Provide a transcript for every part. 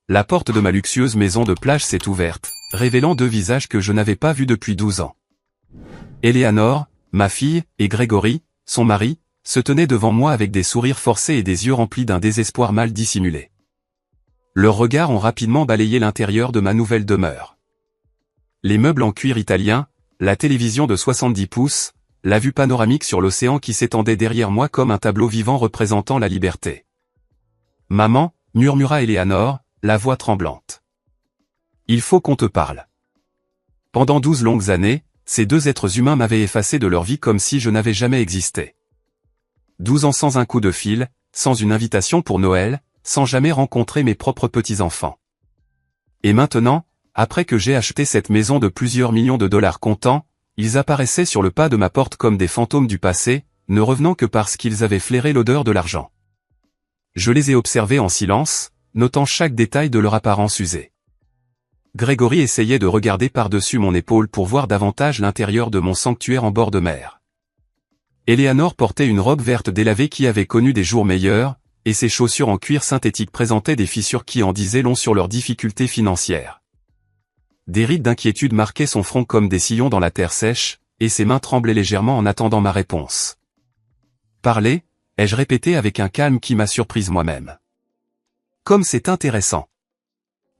La porte de ma luxueuse maison de plage s'est ouverte, révélant deux visages que je n'avais pas vus depuis 12 ans. Eleanor, ma fille, et Gregory, son mari, se tenaient devant moi avec des sourires forcés et des yeux remplis d'un désespoir mal dissimulé. Leurs regards ont rapidement balayé l'intérieur de ma nouvelle demeure. Les meubles en cuir italien, la télévision de 70 pouces, la vue panoramique sur l'océan qui s'étendait derrière moi comme un tableau vivant représentant la liberté. « Maman », murmura Eleanor, la voix tremblante. « Il faut qu'on te parle. » Pendant 12 longues années, ces deux êtres humains m'avaient effacé de leur vie comme si je n'avais jamais existé. 12 ans sans un coup de fil, sans une invitation pour Noël, sans jamais rencontrer mes propres petits-enfants. Et maintenant, après que j'ai acheté cette maison de plusieurs millions de dollars comptants, ils apparaissaient sur le pas de ma porte comme des fantômes du passé, ne revenant que parce qu'ils avaient flairé l'odeur de l'argent. Je les ai observés en silence, notant chaque détail de leur apparence usée. Gregory essayait de regarder par-dessus mon épaule pour voir davantage l'intérieur de mon sanctuaire en bord de mer. Eleanor portait une robe verte délavée qui avait connu des jours meilleurs, et ses chaussures en cuir synthétique présentaient des fissures qui en disaient long sur leurs difficultés financières. Des rides d'inquiétude marquaient son front comme des sillons dans la terre sèche, et ses mains tremblaient légèrement en attendant ma réponse. « Parlez », ai-je répété avec un calme qui m'a surprise moi-même. Comme c'est intéressant.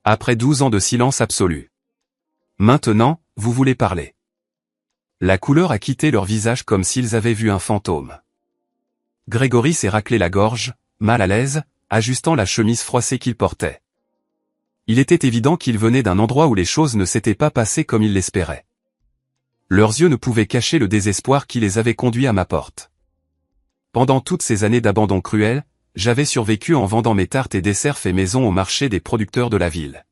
Après 12 ans de silence absolu. Maintenant, vous voulez parler. La couleur a quitté leur visage comme s'ils avaient vu un fantôme. Gregory s'est raclé la gorge, mal à l'aise, ajustant la chemise froissée qu'il portait. Il était évident qu'il venait d'un endroit où les choses ne s'étaient pas passées comme il l'espérait. Leurs yeux ne pouvaient cacher le désespoir qui les avait conduits à ma porte. Pendant toutes ces années d'abandon cruel, j'avais survécu en vendant mes tartes et desserts faits maison au marché des producteurs de la ville.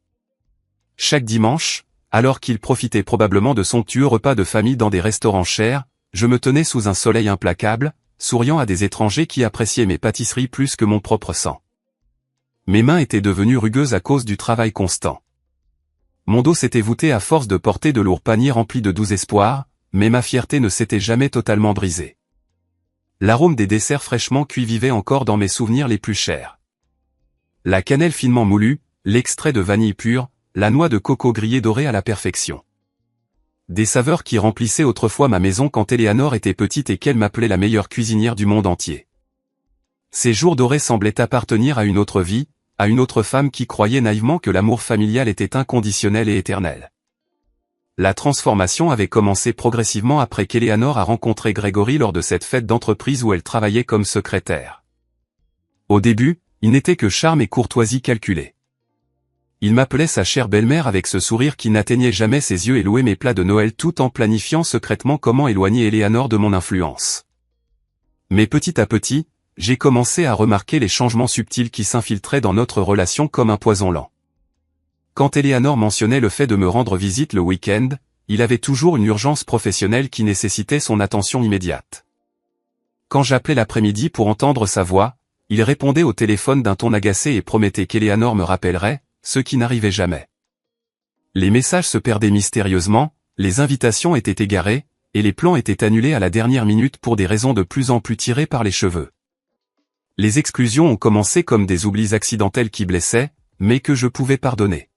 Chaque dimanche, alors qu'il profitait probablement de somptueux repas de famille dans des restaurants chers, je me tenais sous un soleil implacable, souriant à des étrangers qui appréciaient mes pâtisseries plus que mon propre sang. Mes mains étaient devenues rugueuses à cause du travail constant. Mon dos s'était voûté à force de porter de lourds paniers remplis de doux espoirs, mais ma fierté ne s'était jamais totalement brisée. L'arôme des desserts fraîchement cuits vivait encore dans mes souvenirs les plus chers. La cannelle finement moulue, l'extrait de vanille pure, la noix de coco grillée dorée à la perfection. Des saveurs qui remplissaient autrefois ma maison quand Eleanor était petite et qu'elle m'appelait la meilleure cuisinière du monde entier. Ces jours dorés semblaient appartenir à une autre vie, à une autre femme qui croyait naïvement que l'amour familial était inconditionnel et éternel. La transformation avait commencé progressivement après qu'Eleanor a rencontré Gregory lors de cette fête d'entreprise où elle travaillait comme secrétaire. Au début, il n'était que charme et courtoisie calculée. Il m'appelait sa chère belle-mère avec ce sourire qui n'atteignait jamais ses yeux et louait mes plats de Noël tout en planifiant secrètement comment éloigner Eleanor de mon influence. Mais petit à petit, j'ai commencé à remarquer les changements subtils qui s'infiltraient dans notre relation comme un poison lent. Quand Eleanor mentionnait le fait de me rendre visite le week-end, il avait toujours une urgence professionnelle qui nécessitait son attention immédiate. Quand j'appelais l'après-midi pour entendre sa voix, il répondait au téléphone d'un ton agacé et promettait qu'Eleanor me rappellerait, ce qui n'arrivait jamais. Les messages se perdaient mystérieusement, les invitations étaient égarées, et les plans étaient annulés à la dernière minute pour des raisons de plus en plus tirées par les cheveux. Les exclusions ont commencé comme des oublis accidentels qui blessaient, mais que je pouvais pardonner.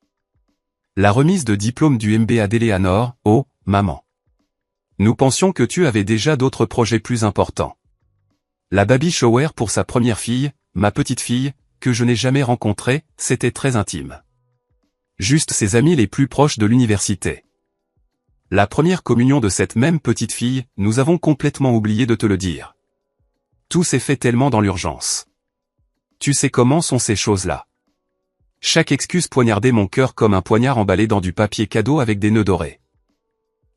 La remise de diplôme du MBA d'Eleanor, oh, maman. Nous pensions que tu avais déjà d'autres projets plus importants. La baby shower pour sa première fille, ma petite fille, que je n'ai jamais rencontrée, c'était très intime. Juste ses amis les plus proches de l'université. La première communion de cette même petite fille, nous avons complètement oublié de te le dire. Tout s'est fait tellement dans l'urgence. Tu sais comment sont ces choses-là. Chaque excuse poignardait mon cœur comme un poignard emballé dans du papier cadeau avec des nœuds dorés.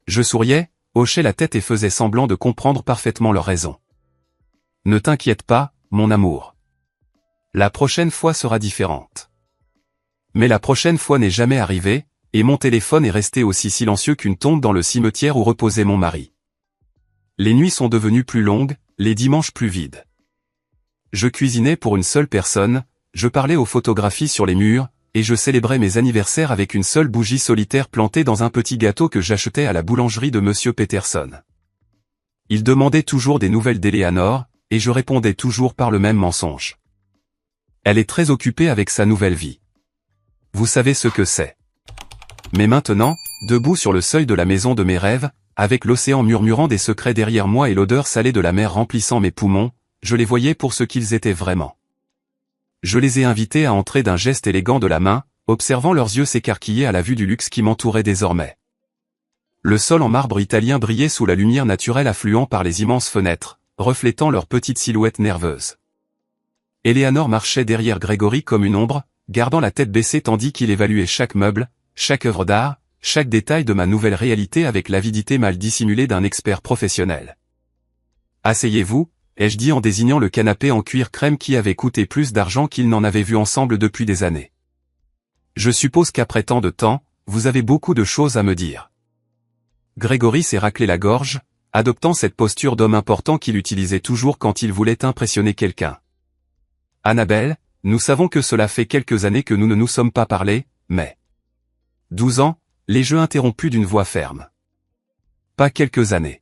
Je souriais, hochais la tête et faisais semblant de comprendre parfaitement leurs raisons. Ne t'inquiète pas, mon amour. La prochaine fois sera différente. Mais la prochaine fois n'est jamais arrivée, et mon téléphone est resté aussi silencieux qu'une tombe dans le cimetière où reposait mon mari. Les nuits sont devenues plus longues, les dimanches plus vides. Je cuisinais pour une seule personne, je parlais aux photographies sur les murs, et je célébrais mes anniversaires avec une seule bougie solitaire plantée dans un petit gâteau que j'achetais à la boulangerie de Monsieur Peterson. Il demandait toujours des nouvelles d'Eleanor, et je répondais toujours par le même mensonge. Elle est très occupée avec sa nouvelle vie. vous savez ce que c'est. Mais maintenant, debout sur le seuil de la maison de mes rêves, avec l'océan murmurant des secrets derrière moi et l'odeur salée de la mer remplissant mes poumons, je les voyais pour ce qu'ils étaient vraiment. Je les ai invités à entrer d'un geste élégant de la main, observant leurs yeux s'écarquiller à la vue du luxe qui m'entourait désormais. Le sol en marbre italien brillait sous la lumière naturelle affluant par les immenses fenêtres, reflétant leurs petites silhouettes nerveuses. Eleanor marchait derrière Grégory comme une ombre, gardant la tête baissée tandis qu'il évaluait chaque meuble, chaque œuvre d'art, chaque détail de ma nouvelle réalité avec l'avidité mal dissimulée d'un expert professionnel. « Asseyez-vous », ai-je dit en désignant le canapé en cuir crème qui avait coûté plus d'argent qu'ils n'en avaient vu ensemble depuis des années. « Je suppose qu'après tant de temps, vous avez beaucoup de choses à me dire. » Grégory s'est raclé la gorge, adoptant cette posture d'homme important qu'il utilisait toujours quand il voulait impressionner quelqu'un. « Annabelle, nous savons que cela fait quelques années que nous ne nous sommes pas parlé, mais... » 12 ans, l'ai-je interrompu d'une voix ferme. Pas quelques années.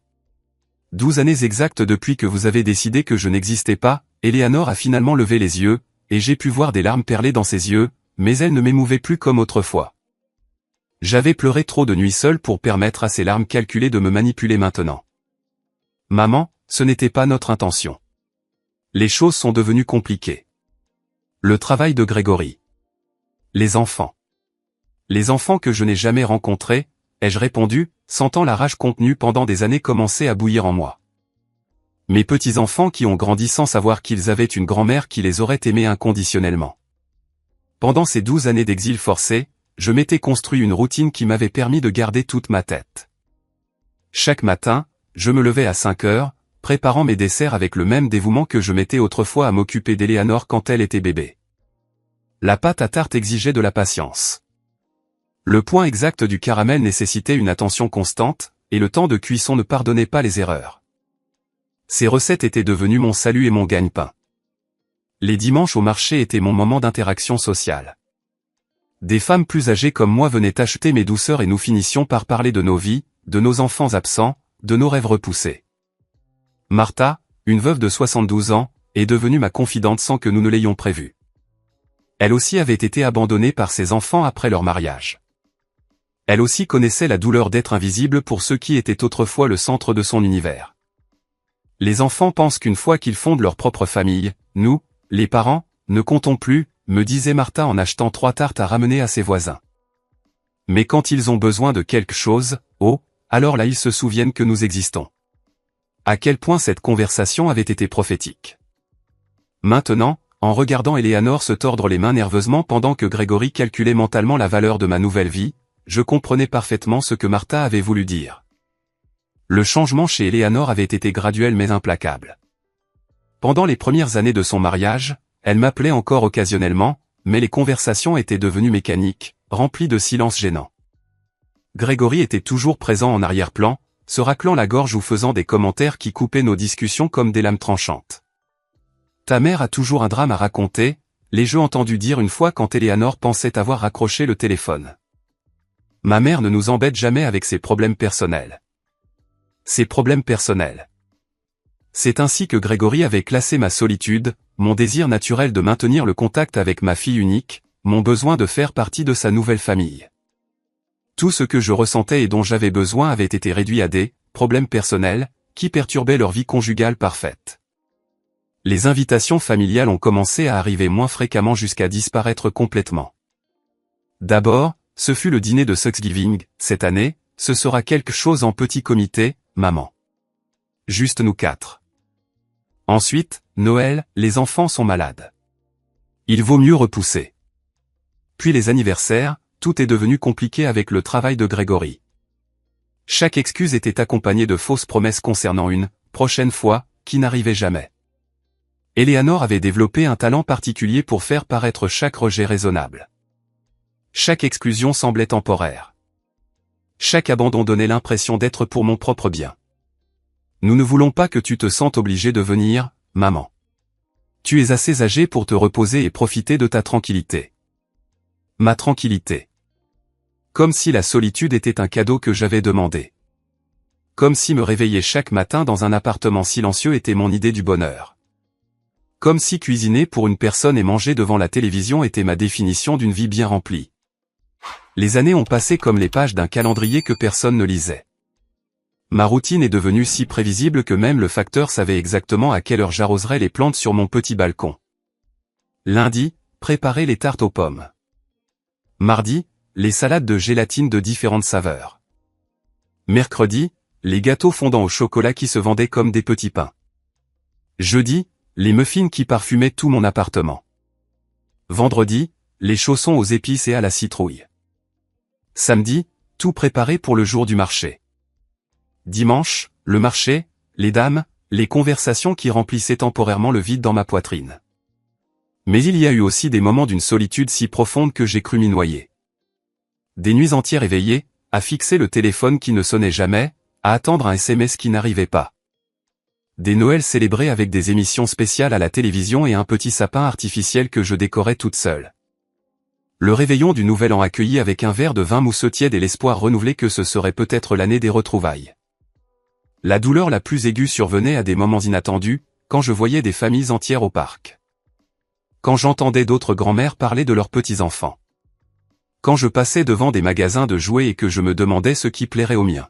12 années exactes depuis que vous avez décidé que je n'existais pas. Eleanor a finalement levé les yeux, et j'ai pu voir des larmes perler dans ses yeux, mais elle ne m'émouvait plus comme autrefois. J'avais pleuré trop de nuits seule pour permettre à ces larmes calculées de me manipuler maintenant. Maman, ce n'était pas notre intention. Les choses sont devenues compliquées. Le travail de Grégory. Les enfants. Les enfants que je n'ai jamais rencontrés, ai-je répondu, sentant la rage contenue pendant des années commencer à bouillir en moi. Mes petits-enfants qui ont grandi sans savoir qu'ils avaient une grand-mère qui les aurait aimés inconditionnellement. Pendant ces 12 années d'exil forcé, je m'étais construit une routine qui m'avait permis de garder toute ma tête. Chaque matin, je me levais à 5 heures, préparant mes desserts avec le même dévouement que je mettais autrefois à m'occuper d'Eleanor quand elle était bébé. La pâte à tarte exigeait de la patience. Le point exact du caramel nécessitait une attention constante, et le temps de cuisson ne pardonnait pas les erreurs. Ces recettes étaient devenues mon salut et mon gagne-pain. Les dimanches au marché étaient mon moment d'interaction sociale. Des femmes plus âgées comme moi venaient acheter mes douceurs et nous finissions par parler de nos vies, de nos enfants absents, de nos rêves repoussés. Martha, une veuve de 72 ans, est devenue ma confidente sans que nous ne l'ayons prévu. Elle aussi avait été abandonnée par ses enfants après leur mariage. Elle aussi connaissait la douleur d'être invisible pour ceux qui étaient autrefois le centre de son univers. Les enfants pensent qu'une fois qu'ils fondent leur propre famille, nous, les parents, ne comptons plus, me disait Martha en achetant 3 tartes à ramener à ses voisins. Mais quand ils ont besoin de quelque chose, oh, alors là ils se souviennent que nous existons. À quel point cette conversation avait été prophétique. Maintenant, en regardant Eleanor se tordre les mains nerveusement pendant que Grégory calculait mentalement la valeur de ma nouvelle vie, je comprenais parfaitement ce que Martha avait voulu dire. Le changement chez Eleanor avait été graduel mais implacable. Pendant les premières années de son mariage, elle m'appelait encore occasionnellement, mais les conversations étaient devenues mécaniques, remplies de silence gênant. Grégory était toujours présent en arrière-plan, se raclant la gorge ou faisant des commentaires qui coupaient nos discussions comme des lames tranchantes. « Ta mère a toujours un drame à raconter », l'ai-je entendu dire une fois quand Eleanor pensait avoir raccroché le téléphone. Ma mère ne nous embête jamais avec ses problèmes personnels. Ses problèmes personnels. C'est ainsi que Grégory avait classé ma solitude, mon désir naturel de maintenir le contact avec ma fille unique, mon besoin de faire partie de sa nouvelle famille. Tout ce que je ressentais et dont j'avais besoin avait été réduit à des problèmes personnels, qui perturbaient leur vie conjugale parfaite. Les invitations familiales ont commencé à arriver moins fréquemment jusqu'à disparaître complètement. D'abord, ce fut le dîner de Thanksgiving. Cette année, ce sera quelque chose en petit comité, maman. Juste nous 4. Ensuite, Noël, les enfants sont malades. Il vaut mieux repousser. Puis les anniversaires, tout est devenu compliqué avec le travail de Grégory. Chaque excuse était accompagnée de fausses promesses concernant une prochaine fois, qui n'arrivait jamais. Eleanor avait développé un talent particulier pour faire paraître chaque rejet raisonnable. Chaque exclusion semblait temporaire. Chaque abandon donnait l'impression d'être pour mon propre bien. Nous ne voulons pas que tu te sentes obligé de venir, maman. Tu es assez âgée pour te reposer et profiter de ta tranquillité. Ma tranquillité. Comme si la solitude était un cadeau que j'avais demandé. Comme si me réveiller chaque matin dans un appartement silencieux était mon idée du bonheur. Comme si cuisiner pour une personne et manger devant la télévision était ma définition d'une vie bien remplie. Les années ont passé comme les pages d'un calendrier que personne ne lisait. Ma routine est devenue si prévisible que même le facteur savait exactement à quelle heure j'arroserais les plantes sur mon petit balcon. Lundi, préparer les tartes aux pommes. Mardi, les salades de gélatine de différentes saveurs. Mercredi, les gâteaux fondants au chocolat qui se vendaient comme des petits pains. Jeudi, les muffins qui parfumaient tout mon appartement. Vendredi, les chaussons aux épices et à la citrouille. Samedi, tout préparé pour le jour du marché. Dimanche, le marché, les dames, les conversations qui remplissaient temporairement le vide dans ma poitrine. Mais il y a eu aussi des moments d'une solitude si profonde que j'ai cru m'y noyer. Des nuits entières éveillées, à fixer le téléphone qui ne sonnait jamais, à attendre un SMS qui n'arrivait pas. Des Noëls célébrés avec des émissions spéciales à la télévision et un petit sapin artificiel que je décorais toute seule. Le réveillon du Nouvel An accueilli avec un verre de vin mousseux tiède et l'espoir renouvelé que ce serait peut-être l'année des retrouvailles. La douleur la plus aiguë survenait à des moments inattendus, quand je voyais des familles entières au parc. Quand j'entendais d'autres grands-mères parler de leurs petits-enfants. Quand je passais devant des magasins de jouets et que je me demandais ce qui plairait aux miens.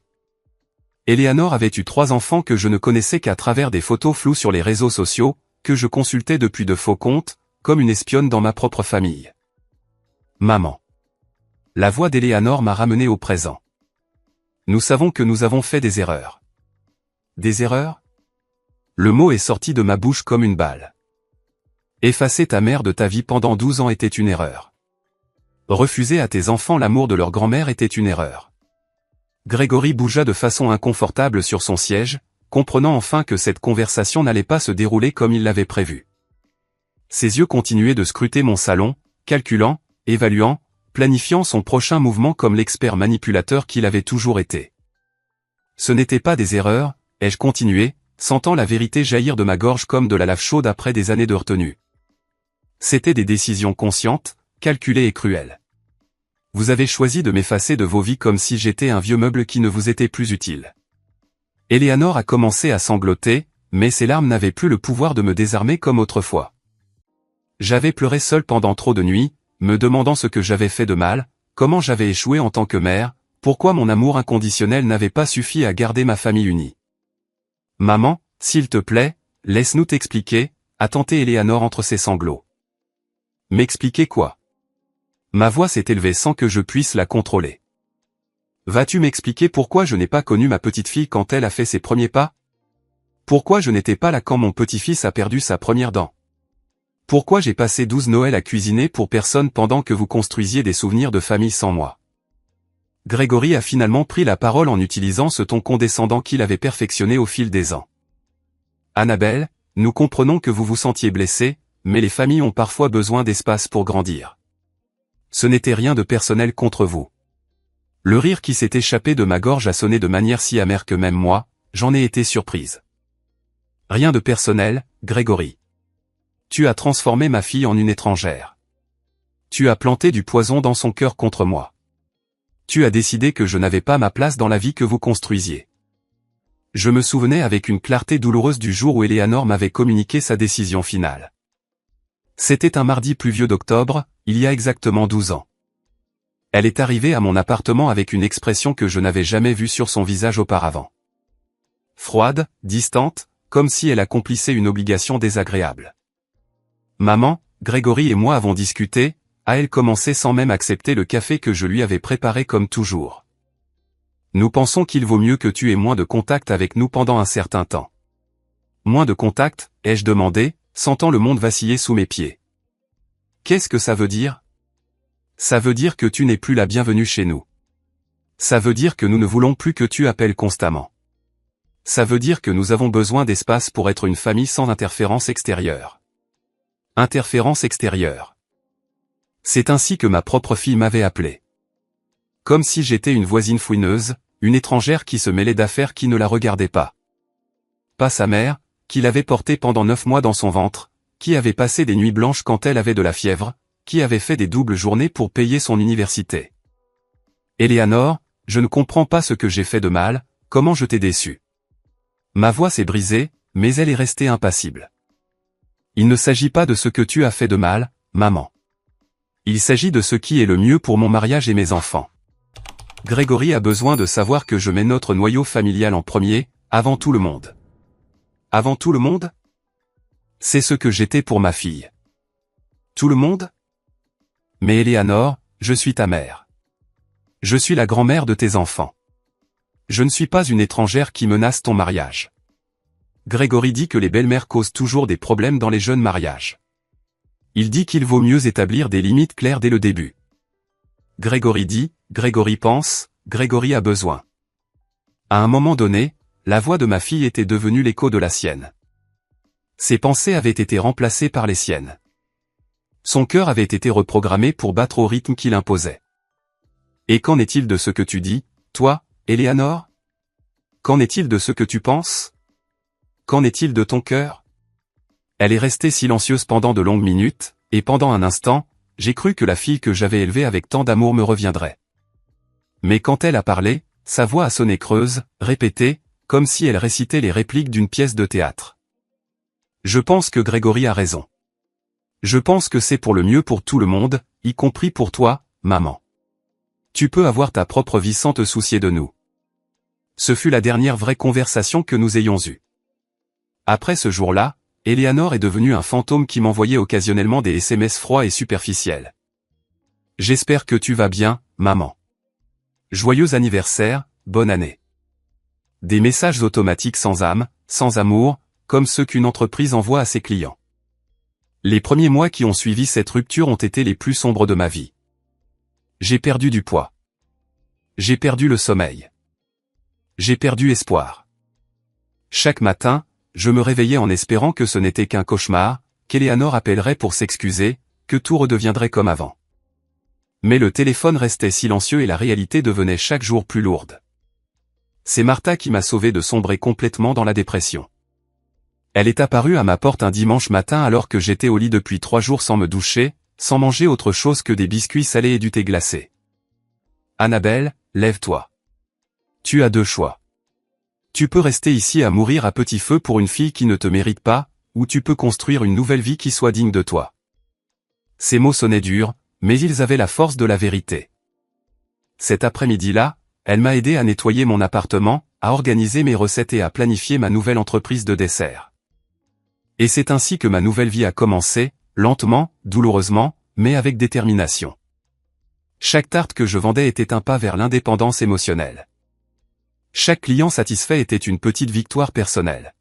Eleanor avait eu 3 enfants que je ne connaissais qu'à travers des photos floues sur les réseaux sociaux, que je consultais depuis de faux comptes, comme une espionne dans ma propre famille. Maman. La voix d'Eleanor m'a ramené au présent. Nous savons que nous avons fait des erreurs. Des erreurs? Le mot est sorti de ma bouche comme une balle. Effacer ta mère de ta vie pendant 12 ans était une erreur. Refuser à tes enfants l'amour de leur grand-mère était une erreur. Grégory bougea de façon inconfortable sur son siège, comprenant enfin que cette conversation n'allait pas se dérouler comme il l'avait prévu. Ses yeux continuaient de scruter mon salon, calculant, évaluant, planifiant son prochain mouvement comme l'expert manipulateur qu'il avait toujours été. Ce n'étaient pas des erreurs, ai-je continué, sentant la vérité jaillir de ma gorge comme de la lave chaude après des années de retenue. C'étaient des décisions conscientes, calculées et cruelles. Vous avez choisi de m'effacer de vos vies comme si j'étais un vieux meuble qui ne vous était plus utile. Eleanor a commencé à sangloter, mais ses larmes n'avaient plus le pouvoir de me désarmer comme autrefois. J'avais pleuré seul pendant trop de nuits, me demandant ce que j'avais fait de mal, comment j'avais échoué en tant que mère, pourquoi mon amour inconditionnel n'avait pas suffi à garder ma famille unie. Maman, s'il te plaît, laisse-nous t'expliquer, a tenté Eleanor entre ses sanglots. M'expliquer quoi? Ma voix s'est élevée sans que je puisse la contrôler. Vas-tu m'expliquer pourquoi je n'ai pas connu ma petite fille quand elle a fait ses premiers pas? Pourquoi je n'étais pas là quand mon petit-fils a perdu sa première dent? Pourquoi j'ai passé 12 Noëls à cuisiner pour personne pendant que vous construisiez des souvenirs de famille sans moi? Grégory a finalement pris la parole en utilisant ce ton condescendant qu'il avait perfectionné au fil des ans. Annabelle, nous comprenons que vous vous sentiez blessée, mais les familles ont parfois besoin d'espace pour grandir. Ce n'était rien de personnel contre vous. Le rire qui s'est échappé de ma gorge a sonné de manière si amère que même moi, j'en ai été surprise. Rien de personnel, Grégory. Tu as transformé ma fille en une étrangère. Tu as planté du poison dans son cœur contre moi. Tu as décidé que je n'avais pas ma place dans la vie que vous construisiez. Je me souvenais avec une clarté douloureuse du jour où Eleanor m'avait communiqué sa décision finale. C'était un mardi pluvieux d'octobre, il y a exactement 12 ans. Elle est arrivée à mon appartement avec une expression que je n'avais jamais vue sur son visage auparavant. Froide, distante, comme si elle accomplissait une obligation désagréable. Maman, Grégory et moi avons discuté, a-elle commencé sans même accepter le café que je lui avais préparé comme toujours. Nous pensons qu'il vaut mieux que tu aies moins de contact avec nous pendant un certain temps. Moins de contact, ai-je demandé, sentant le monde vaciller sous mes pieds. Qu'est-ce que ça veut dire? Ça veut dire que tu n'es plus la bienvenue chez nous. Ça veut dire que nous ne voulons plus que tu appelles constamment. Ça veut dire que nous avons besoin d'espace pour être une famille sans interférence extérieure. Interférence extérieure. C'est ainsi que ma propre fille m'avait appelé. Comme si j'étais une voisine fouineuse, une étrangère qui se mêlait d'affaires qui ne la regardaient pas. Pas sa mère, qui l'avait portée pendant 9 mois dans son ventre, qui avait passé des nuits blanches quand elle avait de la fièvre, qui avait fait des doubles journées pour payer son université. Eleanor, je ne comprends pas ce que j'ai fait de mal, comment je t'ai déçu. Ma voix s'est brisée, mais elle est restée impassible. Il ne s'agit pas de ce que tu as fait de mal, maman. Il s'agit de ce qui est le mieux pour mon mariage et mes enfants. Grégory a besoin de savoir que je mets notre noyau familial en premier, avant tout le monde. Avant tout le monde? C'est ce que j'étais pour ma fille. Tout le monde? Mais Eleanor, je suis ta mère. Je suis la grand-mère de tes enfants. Je ne suis pas une étrangère qui menace ton mariage. Grégory dit que les belles-mères causent toujours des problèmes dans les jeunes mariages. Il dit qu'il vaut mieux établir des limites claires dès le début. Grégory dit, Grégory pense, Grégory a besoin. À un moment donné, la voix de ma fille était devenue l'écho de la sienne. Ses pensées avaient été remplacées par les siennes. Son cœur avait été reprogrammé pour battre au rythme qu'il imposait. Et qu'en est-il de ce que tu dis, toi, Eleanor? Qu'en est-il de ce que tu penses? Qu'en est-il de ton cœur? Elle est restée silencieuse pendant de longues minutes, et pendant un instant, j'ai cru que la fille que j'avais élevée avec tant d'amour me reviendrait. Mais quand elle a parlé, sa voix a sonné creuse, répétée, comme si elle récitait les répliques d'une pièce de théâtre. Je pense que Grégory a raison. Je pense que c'est pour le mieux pour tout le monde, y compris pour toi, maman. Tu peux avoir ta propre vie sans te soucier de nous. Ce fut la dernière vraie conversation que nous ayons eue. Après ce jour-là, Eleanor est devenue un fantôme qui m'envoyait occasionnellement des SMS froids et superficiels. J'espère que tu vas bien, maman. Joyeux anniversaire, bonne année. Des messages automatiques sans âme, sans amour, comme ceux qu'une entreprise envoie à ses clients. Les premiers mois qui ont suivi cette rupture ont été les plus sombres de ma vie. J'ai perdu du poids. J'ai perdu le sommeil. J'ai perdu espoir. Chaque matin, je me réveillais en espérant que ce n'était qu'un cauchemar, qu'Eleanor appellerait pour s'excuser, que tout redeviendrait comme avant. Mais le téléphone restait silencieux et la réalité devenait chaque jour plus lourde. C'est Martha qui m'a sauvé de sombrer complètement dans la dépression. Elle est apparue à ma porte un dimanche matin alors que j'étais au lit depuis 3 jours sans me doucher, sans manger autre chose que des biscuits salés et du thé glacé. Annabelle, lève-toi. Tu as 2 choix. Tu peux rester ici à mourir à petit feu pour une fille qui ne te mérite pas, ou tu peux construire une nouvelle vie qui soit digne de toi. Ces mots sonnaient durs, mais ils avaient la force de la vérité. Cet après-midi-là, elle m'a aidé à nettoyer mon appartement, à organiser mes recettes et à planifier ma nouvelle entreprise de dessert. Et c'est ainsi que ma nouvelle vie a commencé, lentement, douloureusement, mais avec détermination. Chaque tarte que je vendais était un pas vers l'indépendance émotionnelle. Chaque client satisfait était une petite victoire personnelle.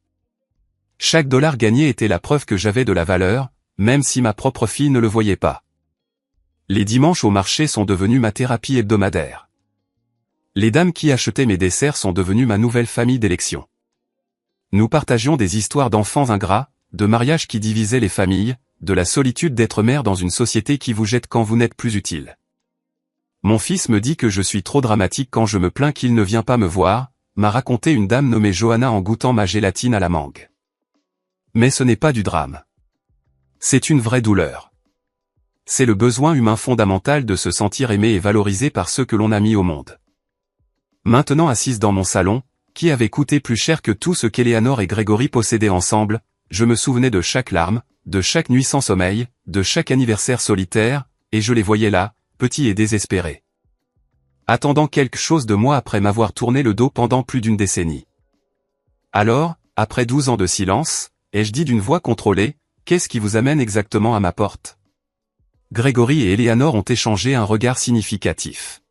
Chaque dollar gagné était la preuve que j'avais de la valeur, même si ma propre fille ne le voyait pas. Les dimanches au marché sont devenus ma thérapie hebdomadaire. Les dames qui achetaient mes desserts sont devenues ma nouvelle famille d'élection. Nous partagions des histoires d'enfants ingrats, de mariages qui divisaient les familles, de la solitude d'être mère dans une société qui vous jette quand vous n'êtes plus utile. Mon fils me dit que je suis trop dramatique quand je me plains qu'il ne vient pas me voir, m'a raconté une dame nommée Johanna en goûtant ma gélatine à la mangue. Mais ce n'est pas du drame. C'est une vraie douleur. C'est le besoin humain fondamental de se sentir aimé et valorisé par ceux que l'on a mis au monde. Maintenant assise dans mon salon, qui avait coûté plus cher que tout ce qu'Eleanor et Grégory possédaient ensemble, je me souvenais de chaque larme, de chaque nuit sans sommeil, de chaque anniversaire solitaire, et je les voyais là, petits et désespérés. Attendant quelque chose de moi après m'avoir tourné le dos pendant plus d'une décennie. Alors, après 12 ans de silence, ai-je dit d'une voix contrôlée, « Qu'est-ce qui vous amène exactement à ma porte ?» Grégory et Eleanor ont échangé un regard significatif.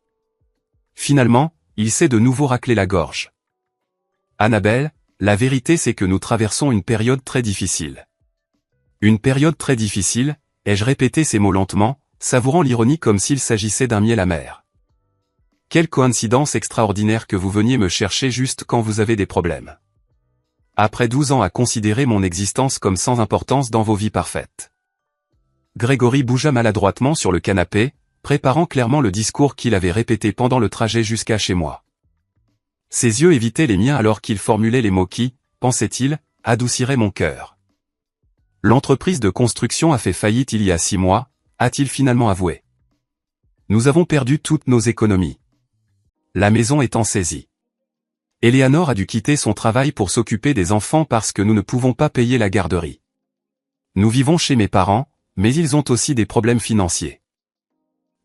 Finalement, il s'est de nouveau raclé la gorge. Annabelle, la vérité c'est que nous traversons une période très difficile. Une période très difficile, ai-je répété ces mots lentement, savourant l'ironie comme s'il s'agissait d'un miel amer. Quelle coïncidence extraordinaire que vous veniez me chercher juste quand vous avez des problèmes. Après 12 ans à considérer mon existence comme sans importance dans vos vies parfaites. Grégory bougea maladroitement sur le canapé, préparant clairement le discours qu'il avait répété pendant le trajet jusqu'à chez moi. Ses yeux évitaient les miens alors qu'il formulait les mots qui, pensait-il, adouciraient mon cœur. L'entreprise de construction a fait faillite il y a 6 mois, a-t-il finalement avoué. Nous avons perdu toutes nos économies. La maison étant saisie. Eleanor a dû quitter son travail pour s'occuper des enfants parce que nous ne pouvons pas payer la garderie. Nous vivons chez mes parents, mais ils ont aussi des problèmes financiers.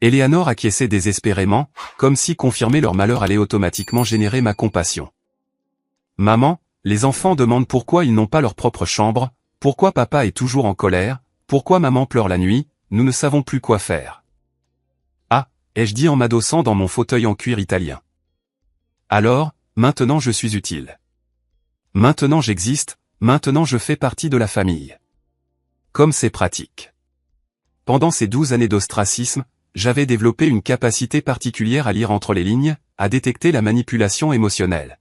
Éléanore acquiesçait désespérément, comme si confirmer leur malheur allait automatiquement générer ma compassion. Maman, les enfants demandent pourquoi ils n'ont pas leur propre chambre, pourquoi papa est toujours en colère, pourquoi maman pleure la nuit, nous ne savons plus quoi faire. Ah, ai-je dit en m'adossant dans mon fauteuil en cuir italien. Alors, maintenant je suis utile. Maintenant j'existe, maintenant je fais partie de la famille. Comme c'est pratique. Pendant ces 12 années d'ostracisme, j'avais développé une capacité particulière à lire entre les lignes, à détecter la manipulation émotionnelle.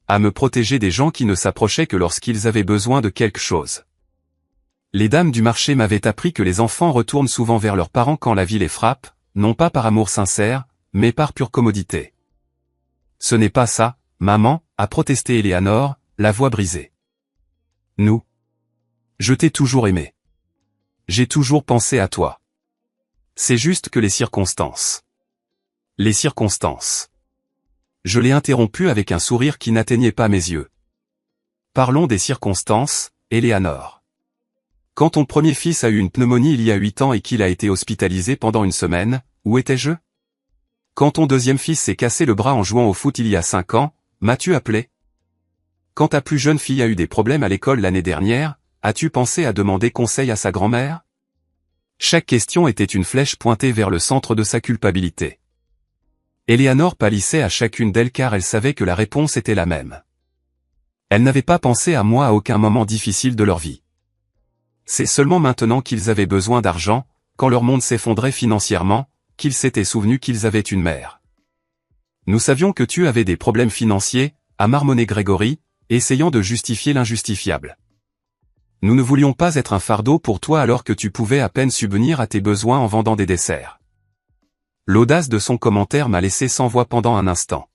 À me protéger des gens qui ne s'approchaient que lorsqu'ils avaient besoin de quelque chose. Les dames du marché m'avaient appris que les enfants retournent souvent vers leurs parents quand la vie les frappe, non pas par amour sincère, mais par pure commodité. Ce n'est pas ça, maman, a protesté Éléanore, la voix brisée. Nous. Je t'ai toujours aimé. J'ai toujours pensé à toi. C'est juste que les circonstances. Les circonstances. Je l'ai interrompu avec un sourire qui n'atteignait pas mes yeux. Parlons des circonstances, Éléanore. Quand ton premier fils a eu une pneumonie il y a 8 ans et qu'il a été hospitalisé pendant une semaine, où étais-je? Quand ton deuxième fils s'est cassé le bras en jouant au foot il y a 5 ans, m'as-tu appelé? Quand ta plus jeune fille a eu des problèmes à l'école l'année dernière, as-tu pensé à demander conseil à sa grand-mère? Chaque question était une flèche pointée vers le centre de sa culpabilité. Éléanore pâlissait à chacune d'elles car elle savait que la réponse était la même. Elle n'avait pas pensé à moi à aucun moment difficile de leur vie. C'est seulement maintenant qu'ils avaient besoin d'argent, quand leur monde s'effondrait financièrement, qu'ils s'étaient souvenus qu'ils avaient une mère. Nous savions que tu avais des problèmes financiers, a marmonné Grégory, essayant de justifier l'injustifiable. Nous ne voulions pas être un fardeau pour toi alors que tu pouvais à peine subvenir à tes besoins en vendant des desserts. L'audace de son commentaire m'a laissé sans voix pendant un instant.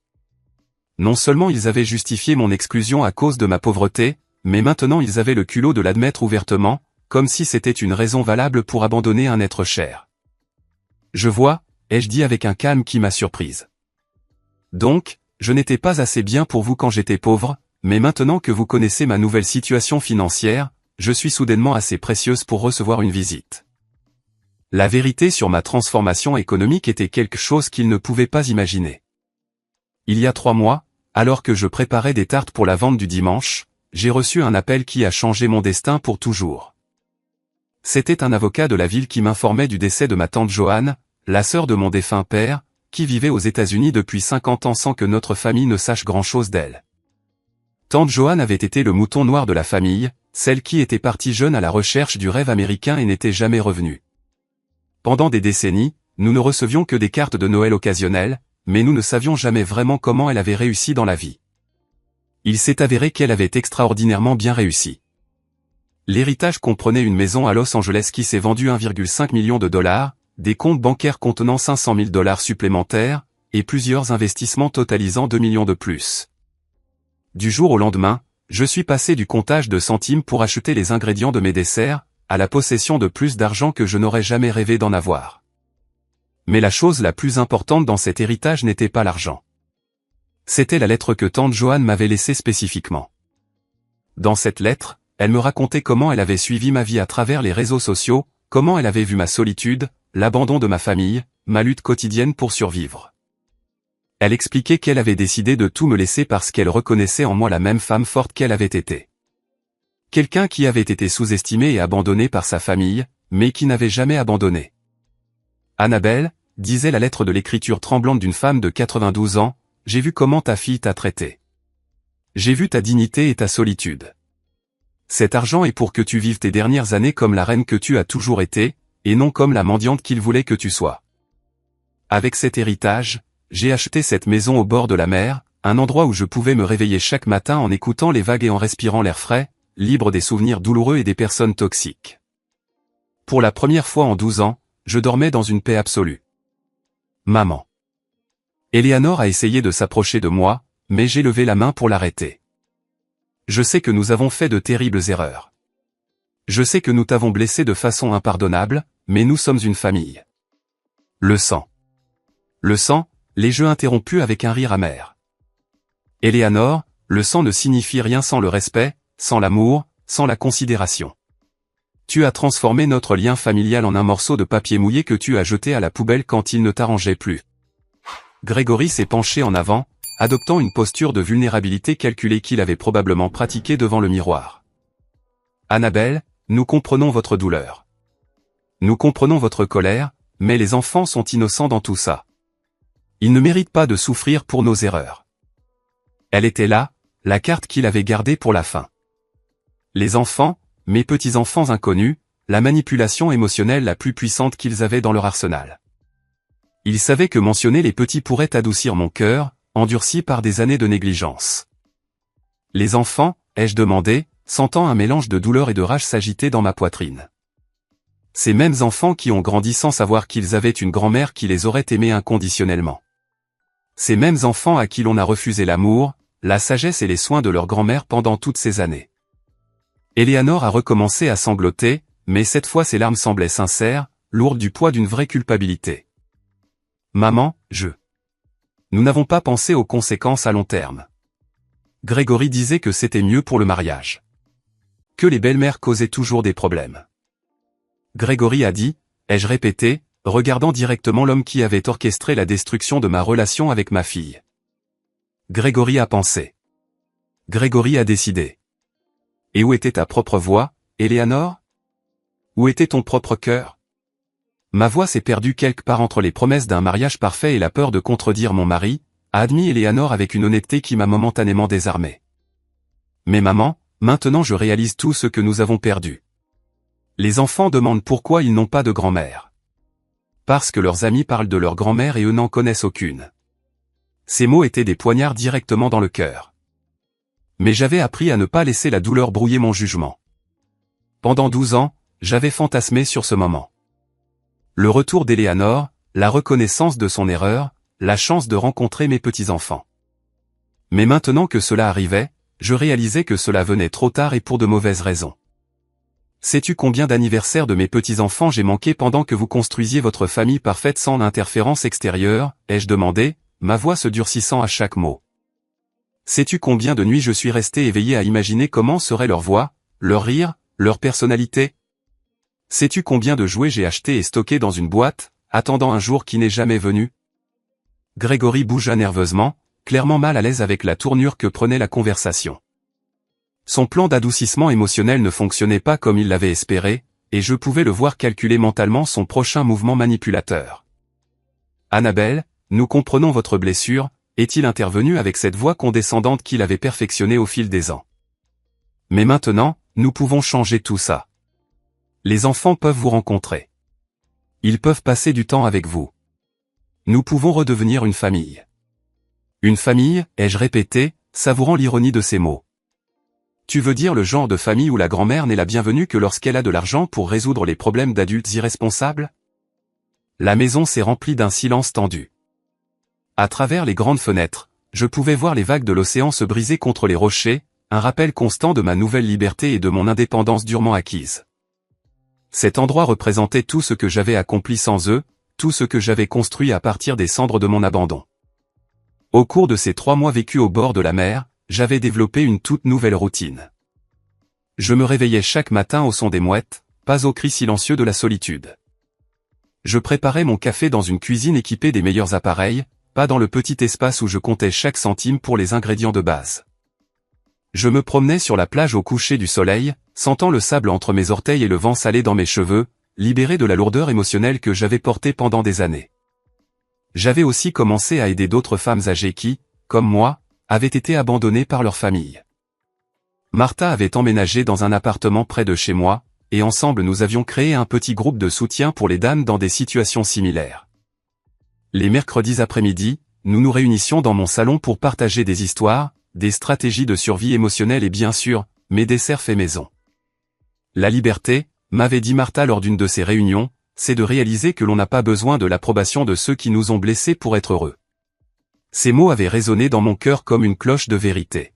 Non seulement ils avaient justifié mon exclusion à cause de ma pauvreté, mais maintenant ils avaient le culot de l'admettre ouvertement, comme si c'était une raison valable pour abandonner un être cher. Je vois, ai-je dit avec un calme qui m'a surprise. Donc, je n'étais pas assez bien pour vous quand j'étais pauvre, mais maintenant que vous connaissez ma nouvelle situation financière, je suis soudainement assez précieuse pour recevoir une visite. La vérité sur ma transformation économique était quelque chose qu'il ne pouvait pas imaginer. Il y a 3 mois, alors que je préparais des tartes pour la vente du dimanche, j'ai reçu un appel qui a changé mon destin pour toujours. C'était un avocat de la ville qui m'informait du décès de ma tante Joanne, la sœur de mon défunt père, qui vivait aux États-Unis depuis 50 ans sans que notre famille ne sache grand-chose d'elle. Tante Joanne avait été le mouton noir de la famille, celle qui était partie jeune à la recherche du rêve américain et n'était jamais revenue. Pendant des décennies, nous ne recevions que des cartes de Noël occasionnelles, mais nous ne savions jamais vraiment comment elle avait réussi dans la vie. Il s'est avéré qu'elle avait extraordinairement bien réussi. L'héritage comprenait une maison à Los Angeles qui s'est vendue 1,5 million de dollars, des comptes bancaires contenant 500 000 dollars supplémentaires, et plusieurs investissements totalisant 2 millions de plus. Du jour au lendemain, je suis passé du comptage de centimes pour acheter les ingrédients de mes desserts, à la possession de plus d'argent que je n'aurais jamais rêvé d'en avoir. Mais la chose la plus importante dans cet héritage n'était pas l'argent. C'était la lettre que tante Joanne m'avait laissée spécifiquement. Dans cette lettre, elle me racontait comment elle avait suivi ma vie à travers les réseaux sociaux, comment elle avait vu ma solitude, l'abandon de ma famille, ma lutte quotidienne pour survivre. Elle expliquait qu'elle avait décidé de tout me laisser parce qu'elle reconnaissait en moi la même femme forte qu'elle avait été. Quelqu'un qui avait été sous-estimé et abandonné par sa famille, mais qui n'avait jamais abandonné. Annabelle, disait la lettre de l'écriture tremblante d'une femme de 92 ans, j'ai vu comment ta fille t'a traité. J'ai vu ta dignité et ta solitude. Cet argent est pour que tu vives tes dernières années comme la reine que tu as toujours été, et non comme la mendiante qu'il voulait que tu sois. Avec cet héritage, j'ai acheté cette maison au bord de la mer, un endroit où je pouvais me réveiller chaque matin en écoutant les vagues et en respirant l'air frais, libre des souvenirs douloureux et des personnes toxiques. Pour la première fois en 12 ans, je dormais dans une paix absolue. Maman. Éléanore a essayé de s'approcher de moi, mais j'ai levé la main pour l'arrêter. Je sais que nous avons fait de terribles erreurs. Je sais que nous t'avons blessé de façon impardonnable, mais nous sommes une famille. Le sang. Le sang, les jeux interrompus avec un rire amer. Éléanore, le sang ne signifie rien sans le respect, sans l'amour, sans la considération. Tu as transformé notre lien familial en un morceau de papier mouillé que tu as jeté à la poubelle quand il ne t'arrangeait plus. Grégory s'est penché en avant, adoptant une posture de vulnérabilité calculée qu'il avait probablement pratiquée devant le miroir. Annabelle, nous comprenons votre douleur. Nous comprenons votre colère, mais les enfants sont innocents dans tout ça. Ils ne méritent pas de souffrir pour nos erreurs. Elle était là, la carte qu'il avait gardée pour la fin. Les enfants, mes petits-enfants inconnus, la manipulation émotionnelle la plus puissante qu'ils avaient dans leur arsenal. Ils savaient que mentionner les petits pourrait adoucir mon cœur, endurci par des années de négligence. Les enfants, ai-je demandé, sentant un mélange de douleur et de rage s'agiter dans ma poitrine. Ces mêmes enfants qui ont grandi sans savoir qu'ils avaient une grand-mère qui les aurait aimés inconditionnellement. Ces mêmes enfants à qui l'on a refusé l'amour, la sagesse et les soins de leur grand-mère pendant toutes ces années. Eleanor a recommencé à sangloter, mais cette fois ses larmes semblaient sincères, lourdes du poids d'une vraie culpabilité. Maman, Nous n'avons pas pensé aux conséquences à long terme. Grégory disait que c'était mieux pour le mariage. Que les belles-mères causaient toujours des problèmes. Grégory a dit, ai-je répété, regardant directement l'homme qui avait orchestré la destruction de ma relation avec ma fille. Grégory a pensé. Grégory a décidé. Et où était ta propre voix, Eleanor? Où était ton propre cœur? Ma voix s'est perdue quelque part entre les promesses d'un mariage parfait et la peur de contredire mon mari, a admis Eleanor avec une honnêteté qui m'a momentanément désarmé. Mais maman, maintenant je réalise tout ce que nous avons perdu. Les enfants demandent pourquoi ils n'ont pas de grand-mère. Parce que leurs amis parlent de leur grand-mère et eux n'en connaissent aucune. Ces mots étaient des poignards directement dans le cœur. Mais j'avais appris à ne pas laisser la douleur brouiller mon jugement. Pendant 12 ans, j'avais fantasmé sur ce moment. Le retour d'Eleanor, la reconnaissance de son erreur, la chance de rencontrer mes petits-enfants. Mais maintenant que cela arrivait, je réalisais que cela venait trop tard et pour de mauvaises raisons. Sais-tu combien d'anniversaires de mes petits-enfants j'ai manqué pendant que vous construisiez votre famille parfaite sans interférence extérieure, ai-je demandé, ma voix se durcissant à chaque mot. Sais-tu combien de nuits je suis resté éveillé à imaginer comment serait leur voix, leur rire, leur personnalité? Sais-tu combien de jouets j'ai achetés et stockés dans une boîte, attendant un jour qui n'est jamais venu? Grégory bougea nerveusement, clairement mal à l'aise avec la tournure que prenait la conversation. Son plan d'adoucissement émotionnel ne fonctionnait pas comme il l'avait espéré, et je pouvais le voir calculer mentalement son prochain mouvement manipulateur. Annabelle, nous comprenons votre blessure, est-il intervenu avec cette voix condescendante qu'il avait perfectionnée au fil des ans. Mais maintenant, nous pouvons changer tout ça. Les enfants peuvent vous rencontrer. Ils peuvent passer du temps avec vous. Nous pouvons redevenir une famille. Une famille, ai-je répété, savourant l'ironie de ces mots. Tu veux dire le genre de famille où la grand-mère n'est la bienvenue que lorsqu'elle a de l'argent pour résoudre les problèmes d'adultes irresponsables? La maison s'est remplie d'un silence tendu. À travers les grandes fenêtres, je pouvais voir les vagues de l'océan se briser contre les rochers, un rappel constant de ma nouvelle liberté et de mon indépendance durement acquise. Cet endroit représentait tout ce que j'avais accompli sans eux, tout ce que j'avais construit à partir des cendres de mon abandon. Au cours de ces 3 mois vécus au bord de la mer, j'avais développé une toute nouvelle routine. Je me réveillais chaque matin au son des mouettes, pas au cri silencieux de la solitude. Je préparais mon café dans une cuisine équipée des meilleurs appareils, pas dans le petit espace où je comptais chaque centime pour les ingrédients de base. Je me promenais sur la plage au coucher du soleil, sentant le sable entre mes orteils et le vent salé dans mes cheveux, libéré de la lourdeur émotionnelle que j'avais portée pendant des années. J'avais aussi commencé à aider d'autres femmes âgées qui, comme moi, avaient été abandonnées par leur famille. Martha avait emménagé dans un appartement près de chez moi, et ensemble nous avions créé un petit groupe de soutien pour les dames dans des situations similaires. Les mercredis après-midi, nous nous réunissions dans mon salon pour partager des histoires, des stratégies de survie émotionnelle et bien sûr, mes desserts faits maison. La liberté, m'avait dit Martha lors d'une de ces réunions, c'est de réaliser que l'on n'a pas besoin de l'approbation de ceux qui nous ont blessés pour être heureux. Ces mots avaient résonné dans mon cœur comme une cloche de vérité.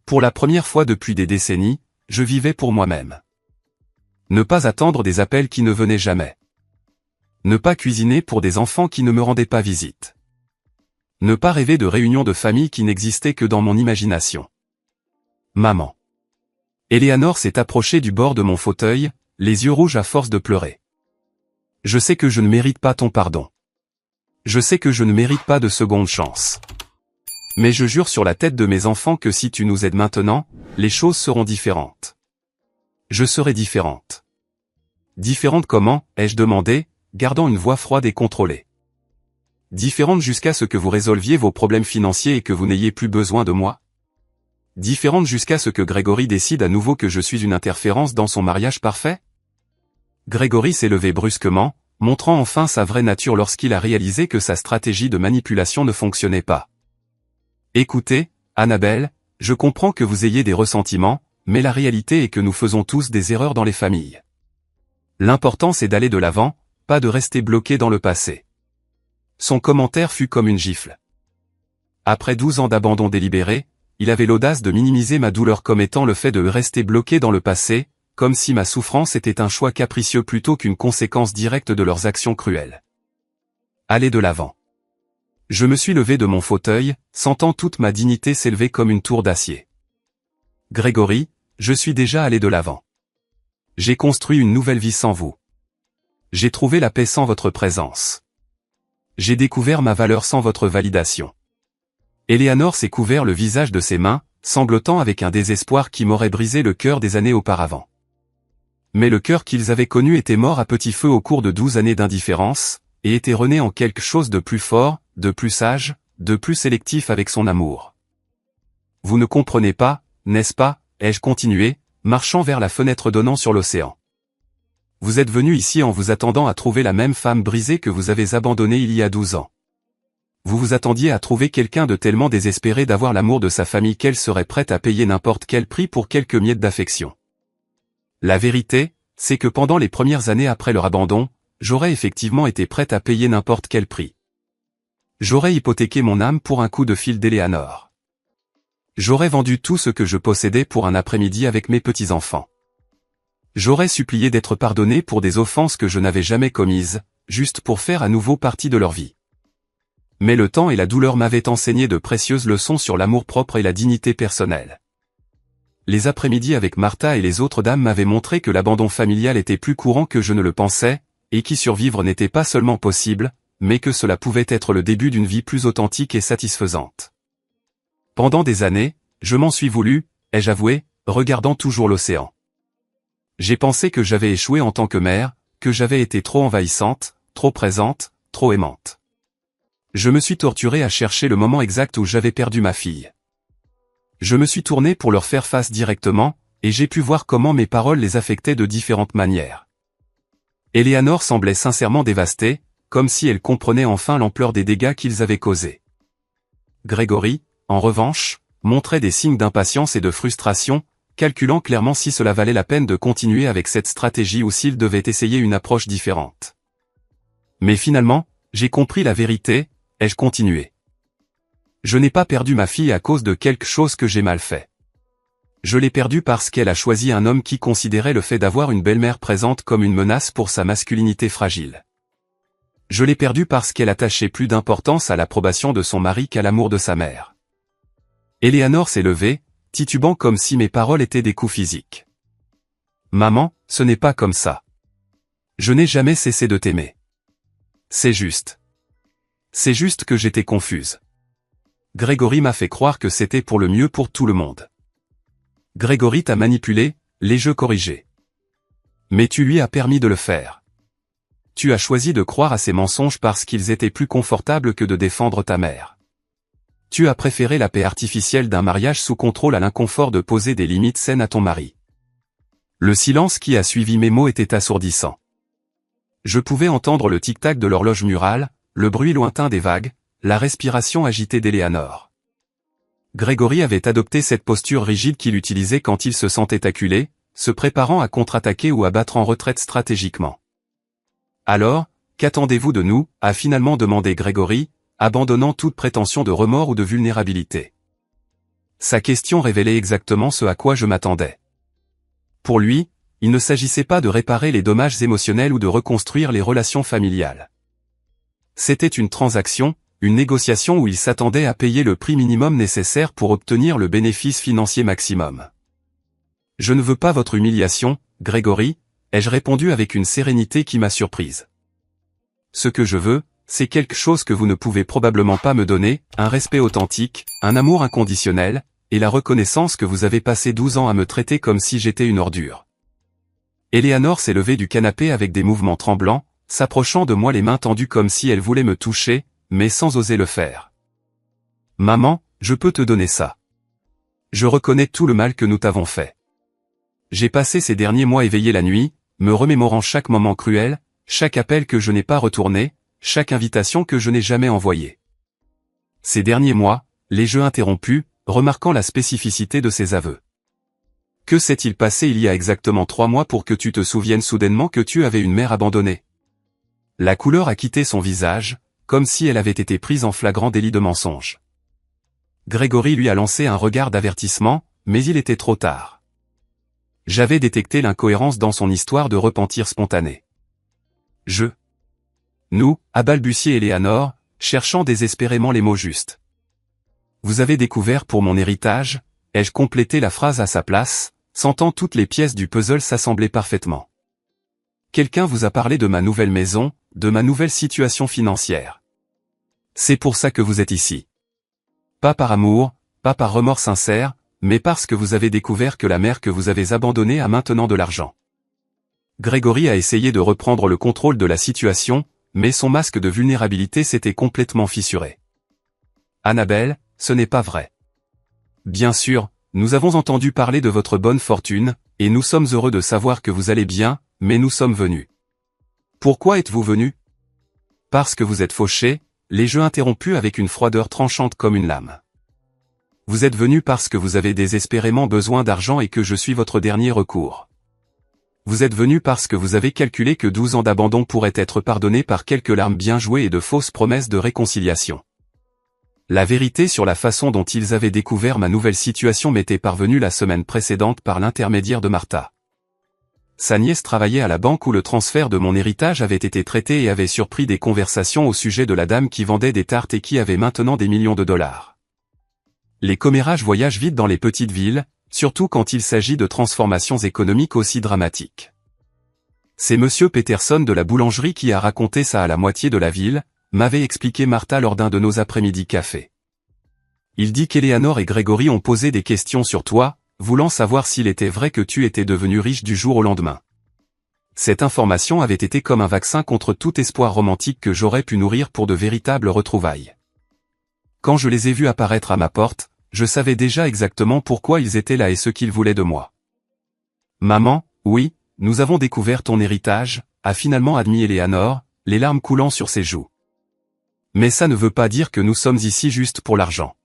Pour la première fois depuis des décennies, je vivais pour moi-même. Ne pas attendre des appels qui ne venaient jamais. Ne pas cuisiner pour des enfants qui ne me rendaient pas visite. Ne pas rêver de réunions de famille qui n'existaient que dans mon imagination. Maman. Eleanor s'est approchée du bord de mon fauteuil, les yeux rouges à force de pleurer. Je sais que je ne mérite pas ton pardon. Je sais que je ne mérite pas de seconde chance. Mais je jure sur la tête de mes enfants que si tu nous aides maintenant, les choses seront différentes. Je serai différente. Différente comment, ai-je demandé, gardant une voix froide et contrôlée. Différente jusqu'à ce que vous résolviez vos problèmes financiers et que vous n'ayez plus besoin de moi? Différente jusqu'à ce que Grégory décide à nouveau que je suis une interférence dans son mariage parfait? Grégory s'est levé brusquement, montrant enfin sa vraie nature lorsqu'il a réalisé que sa stratégie de manipulation ne fonctionnait pas. Écoutez, Annabelle, je comprends que vous ayez des ressentiments, mais la réalité est que nous faisons tous des erreurs dans les familles. L'important c'est d'aller de l'avant, pas de rester bloqué dans le passé. Son commentaire fut comme une gifle. Après 12 ans d'abandon délibéré, il avait l'audace de minimiser ma douleur comme étant le fait de rester bloqué dans le passé, comme si ma souffrance était un choix capricieux plutôt qu'une conséquence directe de leurs actions cruelles. Aller de l'avant. Je me suis levé de mon fauteuil, sentant toute ma dignité s'élever comme une tour d'acier. Grégory, je suis déjà allé de l'avant. J'ai construit une nouvelle vie sans vous. J'ai trouvé la paix sans votre présence. J'ai découvert ma valeur sans votre validation. Eleanor s'est couvert le visage de ses mains, sanglotant avec un désespoir qui m'aurait brisé le cœur des années auparavant. Mais le cœur qu'ils avaient connu était mort à petit feu au cours de 12 années d'indifférence, et était rené en quelque chose de plus fort, de plus sage, de plus sélectif avec son amour. Vous ne comprenez pas, n'est-ce pas, ai-je continué, marchant vers la fenêtre donnant sur l'océan. Vous êtes venu ici en vous attendant à trouver la même femme brisée que vous avez abandonnée il y a 12 ans. Vous vous attendiez à trouver quelqu'un de tellement désespéré d'avoir l'amour de sa famille qu'elle serait prête à payer n'importe quel prix pour quelques miettes d'affection. La vérité, c'est que pendant les premières années après leur abandon, j'aurais effectivement été prête à payer n'importe quel prix. J'aurais hypothéqué mon âme pour un coup de fil d'Eleanor. J'aurais vendu tout ce que je possédais pour un après-midi avec mes petits-enfants. J'aurais supplié d'être pardonné pour des offenses que je n'avais jamais commises, juste pour faire à nouveau partie de leur vie. Mais le temps et la douleur m'avaient enseigné de précieuses leçons sur l'amour-propre et la dignité personnelle. Les après-midi avec Martha et les autres dames m'avaient montré que l'abandon familial était plus courant que je ne le pensais, et qu'y survivre n'était pas seulement possible, mais que cela pouvait être le début d'une vie plus authentique et satisfaisante. Pendant des années, je m'en suis voulu, ai-je avoué, regardant toujours l'océan. J'ai pensé que j'avais échoué en tant que mère, que j'avais été trop envahissante, trop présente, trop aimante. Je me suis torturé à chercher le moment exact où j'avais perdu ma fille. Je me suis tourné pour leur faire face directement, et j'ai pu voir comment mes paroles les affectaient de différentes manières. Eleanor semblait sincèrement dévastée, comme si elle comprenait enfin l'ampleur des dégâts qu'ils avaient causés. Grégory, en revanche, montrait des signes d'impatience et de frustration, calculant clairement si cela valait la peine de continuer avec cette stratégie ou s'il devait essayer une approche différente. Mais finalement, j'ai compris la vérité, ai-je continué. Je n'ai pas perdu ma fille à cause de quelque chose que j'ai mal fait. Je l'ai perdue parce qu'elle a choisi un homme qui considérait le fait d'avoir une belle-mère présente comme une menace pour sa masculinité fragile. Je l'ai perdue parce qu'elle attachait plus d'importance à l'approbation de son mari qu'à l'amour de sa mère. Eleanor s'est levée, titubant comme si mes paroles étaient des coups physiques. Maman, ce n'est pas comme ça. Je n'ai jamais cessé de t'aimer. C'est juste. C'est juste que j'étais confuse. Grégory m'a fait croire que c'était pour le mieux pour tout le monde. Grégory t'a manipulé, les jeux corrigés. Mais tu lui as permis de le faire. Tu as choisi de croire à ces mensonges parce qu'ils étaient plus confortables que de défendre ta mère. Tu as préféré la paix artificielle d'un mariage sous contrôle à l'inconfort de poser des limites saines à ton mari. Le silence qui a suivi mes mots était assourdissant. Je pouvais entendre le tic-tac de l'horloge murale, le bruit lointain des vagues, la respiration agitée d'Eleanor. Grégory avait adopté cette posture rigide qu'il utilisait quand il se sentait acculé, se préparant à contre-attaquer ou à battre en retraite stratégiquement. Alors, qu'attendez-vous de nous, a finalement demandé Grégory, abandonnant toute prétention de remords ou de vulnérabilité. Sa question révélait exactement ce à quoi je m'attendais. Pour lui, il ne s'agissait pas de réparer les dommages émotionnels ou de reconstruire les relations familiales. C'était une transaction, une négociation où il s'attendait à payer le prix minimum nécessaire pour obtenir le bénéfice financier maximum. Je ne veux pas votre humiliation, Grégory, ai-je répondu avec une sérénité qui m'a surprise. Ce que je veux, c'est quelque chose que vous ne pouvez probablement pas me donner, un respect authentique, un amour inconditionnel, et la reconnaissance que vous avez passé 12 ans à me traiter comme si j'étais une ordure. Eleanor s'est levée du canapé avec des mouvements tremblants, s'approchant de moi les mains tendues comme si elle voulait me toucher, mais sans oser le faire. Maman, je peux te donner ça. Je reconnais tout le mal que nous t'avons fait. J'ai passé ces derniers mois éveillé la nuit, me remémorant chaque moment cruel, chaque appel que je n'ai pas retourné, chaque invitation que je n'ai jamais envoyée. Ces derniers mois, les jeux interrompus, remarquant la spécificité de ses aveux. Que s'est-il passé il y a exactement 3 mois pour que tu te souviennes soudainement que tu avais une mère abandonnée? La couleur a quitté son visage, comme si elle avait été prise en flagrant délit de mensonge. Grégory lui a lancé un regard d'avertissement, mais il était trop tard. J'avais détecté l'incohérence dans son histoire de repentir spontané. Nous, a balbutié Eleanor, cherchant désespérément les mots justes. Vous avez découvert pour mon héritage, ai-je complété la phrase à sa place, sentant toutes les pièces du puzzle s'assembler parfaitement. Quelqu'un vous a parlé de ma nouvelle maison, de ma nouvelle situation financière. C'est pour ça que vous êtes ici. Pas par amour, pas par remords sincère, mais parce que vous avez découvert que la mère que vous avez abandonnée a maintenant de l'argent. Grégory a essayé de reprendre le contrôle de la situation, mais son masque de vulnérabilité s'était complètement fissuré. Annabelle, ce n'est pas vrai. Bien sûr, nous avons entendu parler de votre bonne fortune, et nous sommes heureux de savoir que vous allez bien, mais nous sommes venus. Pourquoi êtes-vous venus? Parce que vous êtes fauché, les jeux interrompus avec une froideur tranchante comme une lame. Vous êtes venus parce que vous avez désespérément besoin d'argent et que je suis votre dernier recours. Vous êtes venus parce que vous avez calculé que 12 ans d'abandon pourraient être pardonnés par quelques larmes bien jouées et de fausses promesses de réconciliation. La vérité sur la façon dont ils avaient découvert ma nouvelle situation m'était parvenue la semaine précédente par l'intermédiaire de Martha. Sa nièce travaillait à la banque où le transfert de mon héritage avait été traité et avait surpris des conversations au sujet de la dame qui vendait des tartes et qui avait maintenant des millions de dollars. Les commérages voyagent vite dans les petites villes, surtout quand il s'agit de transformations économiques aussi dramatiques. C'est monsieur Peterson de la boulangerie qui a raconté ça à la moitié de la ville, m'avait expliqué Martha lors d'un de nos après-midi café. Il dit qu'Eleanor et Grégory ont posé des questions sur toi, voulant savoir s'il était vrai que tu étais devenu riche du jour au lendemain. Cette information avait été comme un vaccin contre tout espoir romantique que j'aurais pu nourrir pour de véritables retrouvailles. Quand je les ai vus apparaître à ma porte, je savais déjà exactement pourquoi ils étaient là et ce qu'ils voulaient de moi. Maman, oui, nous avons découvert ton héritage, a finalement admis Eleanor, les larmes coulant sur ses joues. Mais ça ne veut pas dire que nous sommes ici juste pour l'argent.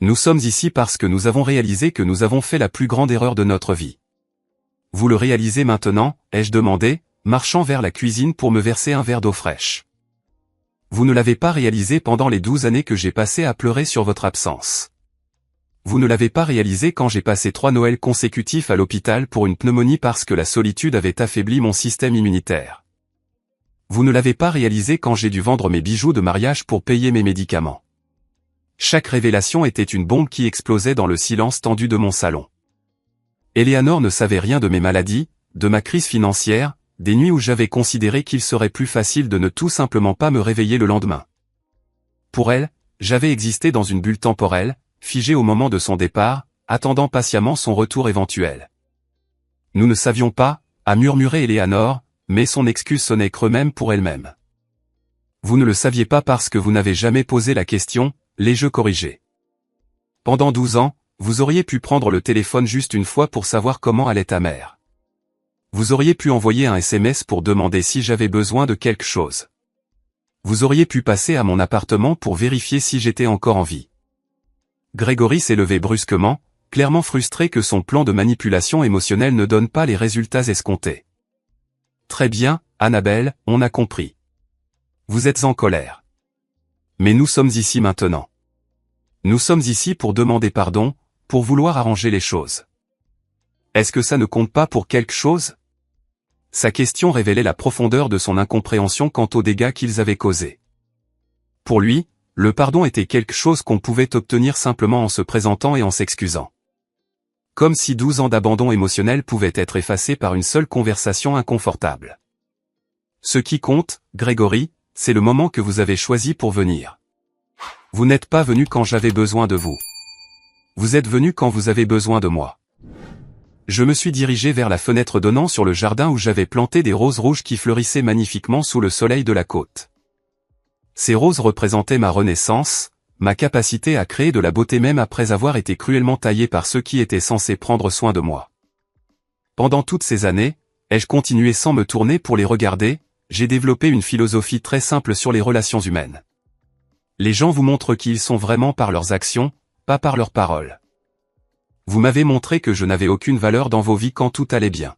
Nous sommes ici parce que nous avons réalisé que nous avons fait la plus grande erreur de notre vie. Vous le réalisez maintenant, ai-je demandé, marchant vers la cuisine pour me verser un verre d'eau fraîche. Vous ne l'avez pas réalisé pendant les 12 années que j'ai passées à pleurer sur votre absence. Vous ne l'avez pas réalisé quand j'ai passé 3 Noëls consécutifs à l'hôpital pour une pneumonie parce que la solitude avait affaibli mon système immunitaire. Vous ne l'avez pas réalisé quand j'ai dû vendre mes bijoux de mariage pour payer mes médicaments. Chaque révélation était une bombe qui explosait dans le silence tendu de mon salon. Eleanor ne savait rien de mes maladies, de ma crise financière, des nuits où j'avais considéré qu'il serait plus facile de ne tout simplement pas me réveiller le lendemain. Pour elle, j'avais existé dans une bulle temporelle, figée au moment de son départ, attendant patiemment son retour éventuel. Nous ne savions pas, a murmuré Eleanor, mais son excuse sonnait creux même pour elle-même. Vous ne le saviez pas parce que vous n'avez jamais posé la question, l'ai-je corrigé. Pendant 12 ans, vous auriez pu prendre le téléphone juste une fois pour savoir comment allait ta mère. Vous auriez pu envoyer un SMS pour demander si j'avais besoin de quelque chose. Vous auriez pu passer à mon appartement pour vérifier si j'étais encore en vie. Grégory s'est levé brusquement, clairement frustré que son plan de manipulation émotionnelle ne donne pas les résultats escomptés. Très bien, Annabelle, on a compris. Vous êtes en colère. Mais nous sommes ici maintenant. Nous sommes ici pour demander pardon, pour vouloir arranger les choses. Est-ce que ça ne compte pas pour quelque chose? Sa question révélait la profondeur de son incompréhension quant aux dégâts qu'ils avaient causés. Pour lui, le pardon était quelque chose qu'on pouvait obtenir simplement en se présentant et en s'excusant. Comme si 12 ans d'abandon émotionnel pouvaient être effacés par une seule conversation inconfortable. Ce qui compte, Grégory, c'est le moment que vous avez choisi pour venir. Vous n'êtes pas venu quand j'avais besoin de vous. Vous êtes venu quand vous avez besoin de moi. Je me suis dirigé vers la fenêtre donnant sur le jardin où j'avais planté des roses rouges qui fleurissaient magnifiquement sous le soleil de la côte. Ces roses représentaient ma renaissance, ma capacité à créer de la beauté même après avoir été cruellement taillé par ceux qui étaient censés prendre soin de moi. Pendant toutes ces années, ai-je continué sans me tourner pour les regarder, j'ai développé une philosophie très simple sur les relations humaines. Les gens vous montrent qui ils sont vraiment par leurs actions, pas par leurs paroles. Vous m'avez montré que je n'avais aucune valeur dans vos vies quand tout allait bien.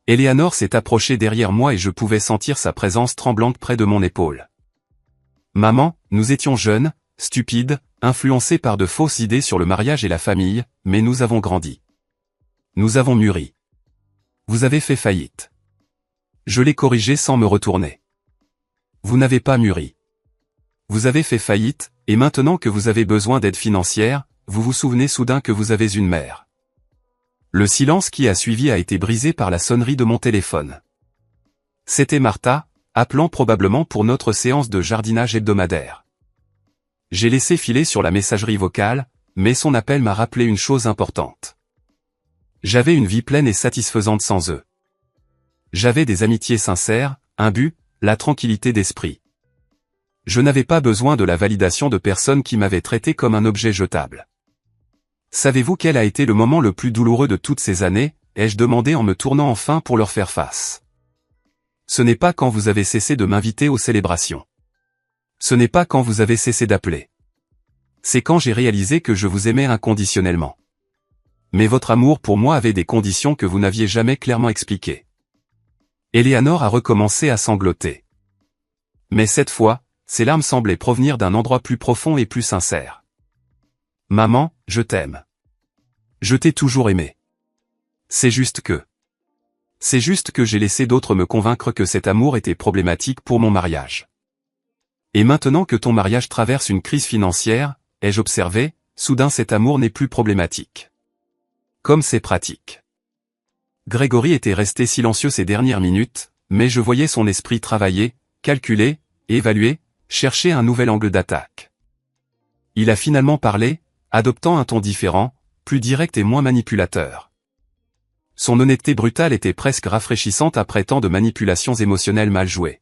Eleanor s'est approchée derrière moi et je pouvais sentir sa présence tremblante près de mon épaule. Maman, nous étions jeunes, stupides, influencés par de fausses idées sur le mariage et la famille, mais nous avons grandi. Nous avons mûri. Vous avez fait faillite. Je l'ai corrigé sans me retourner. Vous n'avez pas mûri. Vous avez fait faillite, et maintenant que vous avez besoin d'aide financière, vous vous souvenez soudain que vous avez une mère. Le silence qui a suivi a été brisé par la sonnerie de mon téléphone. C'était Martha, appelant probablement pour notre séance de jardinage hebdomadaire. J'ai laissé filer sur la messagerie vocale, mais son appel m'a rappelé une chose importante. J'avais une vie pleine et satisfaisante sans eux. J'avais des amitiés sincères, un but, la tranquillité d'esprit. Je n'avais pas besoin de la validation de personnes qui m'avaient traité comme un objet jetable. Savez-vous quel a été le moment le plus douloureux de toutes ces années, ai-je demandé en me tournant enfin pour leur faire face. Ce n'est pas quand vous avez cessé de m'inviter aux célébrations. Ce n'est pas quand vous avez cessé d'appeler. C'est quand j'ai réalisé que je vous aimais inconditionnellement. Mais votre amour pour moi avait des conditions que vous n'aviez jamais clairement expliquées. Eleanor a recommencé à sangloter. Mais cette fois, ses larmes semblaient provenir d'un endroit plus profond et plus sincère. Maman, je t'aime. Je t'ai toujours aimé. C'est juste que j'ai laissé d'autres me convaincre que cet amour était problématique pour mon mariage. Et maintenant que ton mariage traverse une crise financière, ai-je observé, soudain cet amour n'est plus problématique. Comme c'est pratique. Grégory était resté silencieux ces dernières minutes, mais je voyais son esprit travailler, calculer, évaluer, chercher un nouvel angle d'attaque. Il a finalement parlé, adoptant un ton différent, plus direct et moins manipulateur. Son honnêteté brutale était presque rafraîchissante après tant de manipulations émotionnelles mal jouées.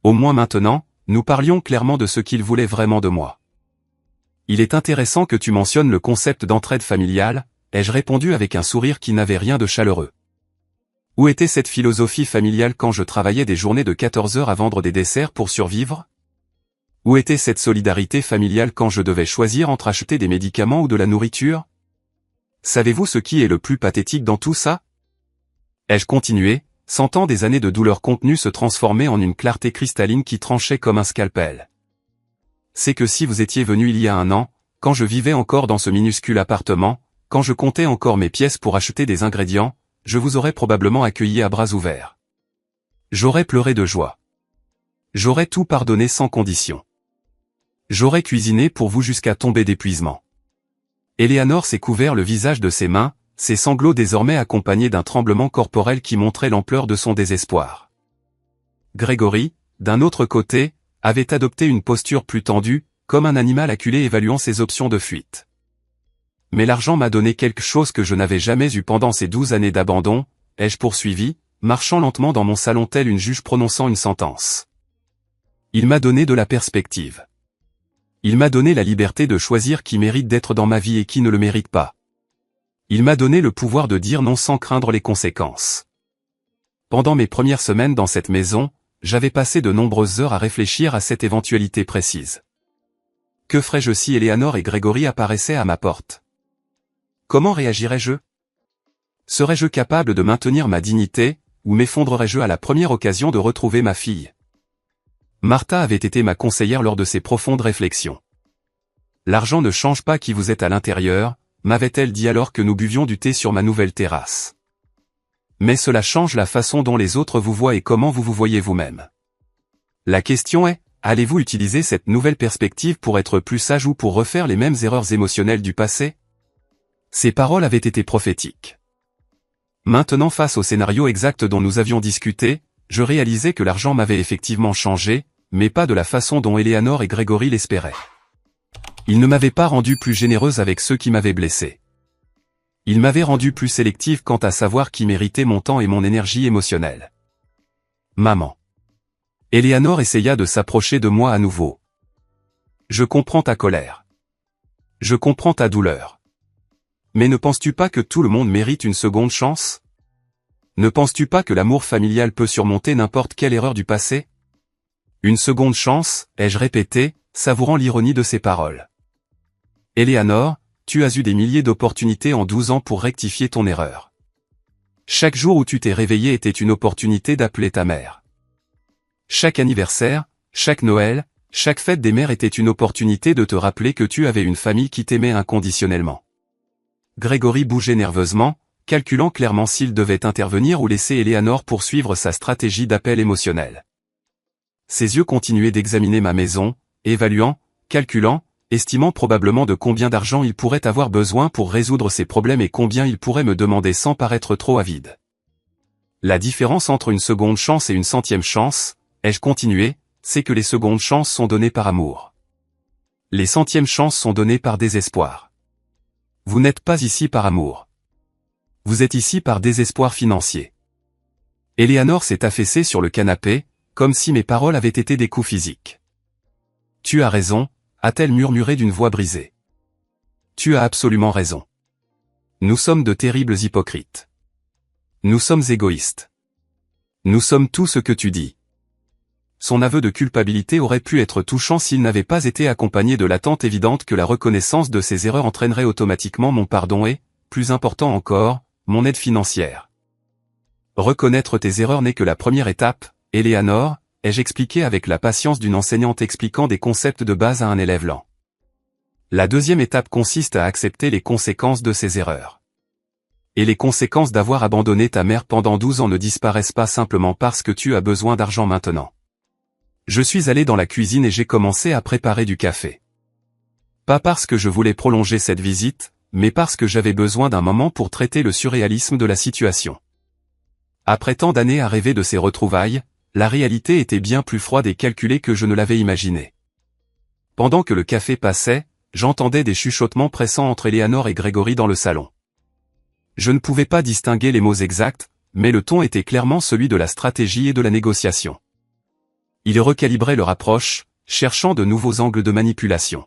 Au moins maintenant, nous parlions clairement de ce qu'il voulait vraiment de moi. Il est intéressant que tu mentionnes le concept d'entraide familiale, ai-je répondu avec un sourire qui n'avait rien de chaleureux. Où était cette philosophie familiale quand je travaillais des journées de 14 heures à vendre des desserts pour survivre? Où était cette solidarité familiale quand je devais choisir entre acheter des médicaments ou de la nourriture? Savez-vous ce qui est le plus pathétique dans tout ça? Ai-je continué, sentant des années de douleur contenue se transformer en une clarté cristalline qui tranchait comme un scalpel. C'est que si vous étiez venu il y a un an, quand je vivais encore dans ce minuscule appartement, quand je comptais encore mes pièces pour acheter des ingrédients, je vous aurais probablement accueilli à bras ouverts. J'aurais pleuré de joie. J'aurais tout pardonné sans condition. J'aurais cuisiné pour vous jusqu'à tomber d'épuisement. Eleanor s'est couvert le visage de ses mains, ses sanglots désormais accompagnés d'un tremblement corporel qui montrait l'ampleur de son désespoir. Grégory, d'un autre côté, avait adopté une posture plus tendue, comme un animal acculé évaluant ses options de fuite. Mais l'argent m'a donné quelque chose que je n'avais jamais eu pendant ces 12 années d'abandon, ai-je poursuivi, marchant lentement dans mon salon tel une juge prononçant une sentence. Il m'a donné de la perspective. Il m'a donné la liberté de choisir qui mérite d'être dans ma vie et qui ne le mérite pas. Il m'a donné le pouvoir de dire non sans craindre les conséquences. Pendant mes premières semaines dans cette maison, j'avais passé de nombreuses heures à réfléchir à cette éventualité précise. Que ferais-je si Eleanor et Grégory apparaissaient à ma porte? Comment réagirais-je? Serais-je capable de maintenir ma dignité, ou m'effondrerais-je à la première occasion de retrouver ma fille? Martha avait été ma conseillère lors de ces profondes réflexions. L'argent ne change pas qui vous êtes à l'intérieur, m'avait-elle dit alors que nous buvions du thé sur ma nouvelle terrasse. Mais cela change la façon dont les autres vous voient et comment vous vous voyez vous-même. La question est, allez-vous utiliser cette nouvelle perspective pour être plus sage ou pour refaire les mêmes erreurs émotionnelles du passé? Ces paroles avaient été prophétiques. Maintenant, face au scénario exact dont nous avions discuté, je réalisais que l'argent m'avait effectivement changé, mais pas de la façon dont Eleanor et Gregory l'espéraient. Il ne m'avait pas rendu plus généreuse avec ceux qui m'avaient blessé. Il m'avait rendu plus sélective quant à savoir qui méritait mon temps et mon énergie émotionnelle. Maman. Eleanor essaya de s'approcher de moi à nouveau. Je comprends ta colère. Je comprends ta douleur. Mais ne penses-tu pas que tout le monde mérite une seconde chance? Ne penses-tu pas que l'amour familial peut surmonter n'importe quelle erreur du passé? Une seconde chance, ai-je répété, savourant l'ironie de ses paroles. Eleanor, tu as eu des milliers d'opportunités en 12 ans pour rectifier ton erreur. Chaque jour où tu t'es réveillé était une opportunité d'appeler ta mère. Chaque anniversaire, chaque Noël, chaque fête des mères était une opportunité de te rappeler que tu avais une famille qui t'aimait inconditionnellement. Gregory bougeait nerveusement, calculant clairement s'il devait intervenir ou laisser Eleanor poursuivre sa stratégie d'appel émotionnel. Ses yeux continuaient d'examiner ma maison, évaluant, calculant, estimant probablement de combien d'argent il pourrait avoir besoin pour résoudre ses problèmes et combien il pourrait me demander sans paraître trop avide. La différence entre une seconde chance et une centième chance, ai-je continué, c'est que les secondes chances sont données par amour. Les centièmes chances sont données par désespoir. Vous n'êtes pas ici par amour. Vous êtes ici par désespoir financier. Eleanor s'est affaissée sur le canapé, comme si mes paroles avaient été des coups physiques. Tu as raison, a-t-elle murmuré d'une voix brisée. Tu as absolument raison. Nous sommes de terribles hypocrites. Nous sommes égoïstes. Nous sommes tout ce que tu dis. Son aveu de culpabilité aurait pu être touchant s'il n'avait pas été accompagné de l'attente évidente que la reconnaissance de ses erreurs entraînerait automatiquement mon pardon et, plus important encore, mon aide financière. Reconnaître tes erreurs n'est que la première étape, Eleanor, ai-je expliqué avec la patience d'une enseignante expliquant des concepts de base à un élève lent. La deuxième étape consiste à accepter les conséquences de ses erreurs. Et les conséquences d'avoir abandonné ta mère pendant 12 ans ne disparaissent pas simplement parce que tu as besoin d'argent maintenant. Je suis allé dans la cuisine et j'ai commencé à préparer du café. Pas parce que je voulais prolonger cette visite, mais parce que j'avais besoin d'un moment pour traiter le surréalisme de la situation. Après tant d'années à rêver de ces retrouvailles, la réalité était bien plus froide et calculée que je ne l'avais imaginé. Pendant que le café passait, j'entendais des chuchotements pressants entre Eleanor et Gregory dans le salon. Je ne pouvais pas distinguer les mots exacts, mais le ton était clairement celui de la stratégie et de la négociation. Ils recalibraient leur approche, cherchant de nouveaux angles de manipulation.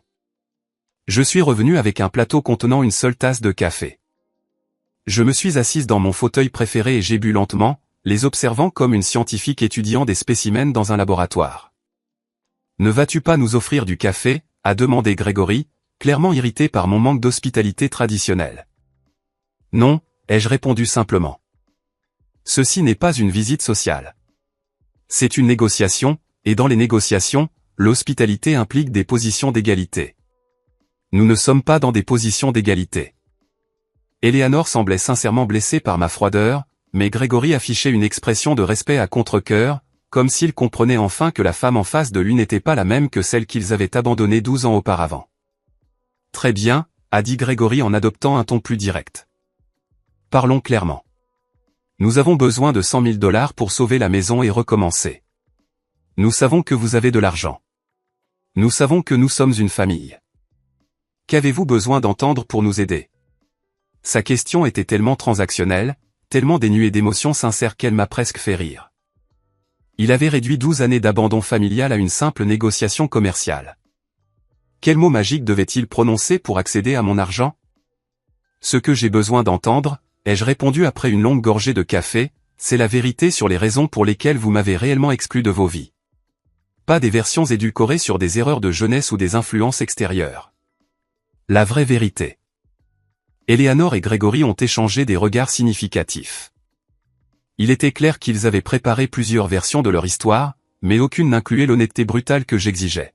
Je suis revenu avec un plateau contenant une seule tasse de café. Je me suis assise dans mon fauteuil préféré et j'ai bu lentement, les observant comme une scientifique étudiant des spécimens dans un laboratoire. « Ne vas-tu pas nous offrir du café ?» a demandé Gregory, clairement irrité par mon manque d'hospitalité traditionnelle. « Non » ai-je répondu simplement. « Ceci n'est pas une visite sociale. C'est une négociation, et dans les négociations, l'hospitalité implique des positions d'égalité. Nous ne sommes pas dans des positions d'égalité. » Eleanor semblait sincèrement blessée par ma froideur, mais Gregory affichait une expression de respect à contre-cœur, comme s'il comprenait enfin que la femme en face de lui n'était pas la même que celle qu'ils avaient abandonnée 12 ans auparavant. « Très bien » a dit Gregory en adoptant un ton plus direct. « Parlons clairement. Nous avons besoin de 100 000 $ pour sauver la maison et recommencer. Nous savons que vous avez de l'argent. Nous savons que nous sommes une famille. Qu'avez-vous besoin d'entendre pour nous aider ?» Sa question était tellement transactionnelle, tellement dénuée d'émotions sincères qu'elle m'a presque fait rire. Il avait réduit 12 années d'abandon familial à une simple négociation commerciale. Quel mot magique devait-il prononcer pour accéder à mon argent? Ce que j'ai besoin d'entendre, ai-je répondu après une longue gorgée de café, c'est la vérité sur les raisons pour lesquelles vous m'avez réellement exclu de vos vies. Pas des versions édulcorées sur des erreurs de jeunesse ou des influences extérieures. La vraie vérité. Eleanor et Gregory ont échangé des regards significatifs. Il était clair qu'ils avaient préparé plusieurs versions de leur histoire, mais aucune n'incluait l'honnêteté brutale que j'exigeais.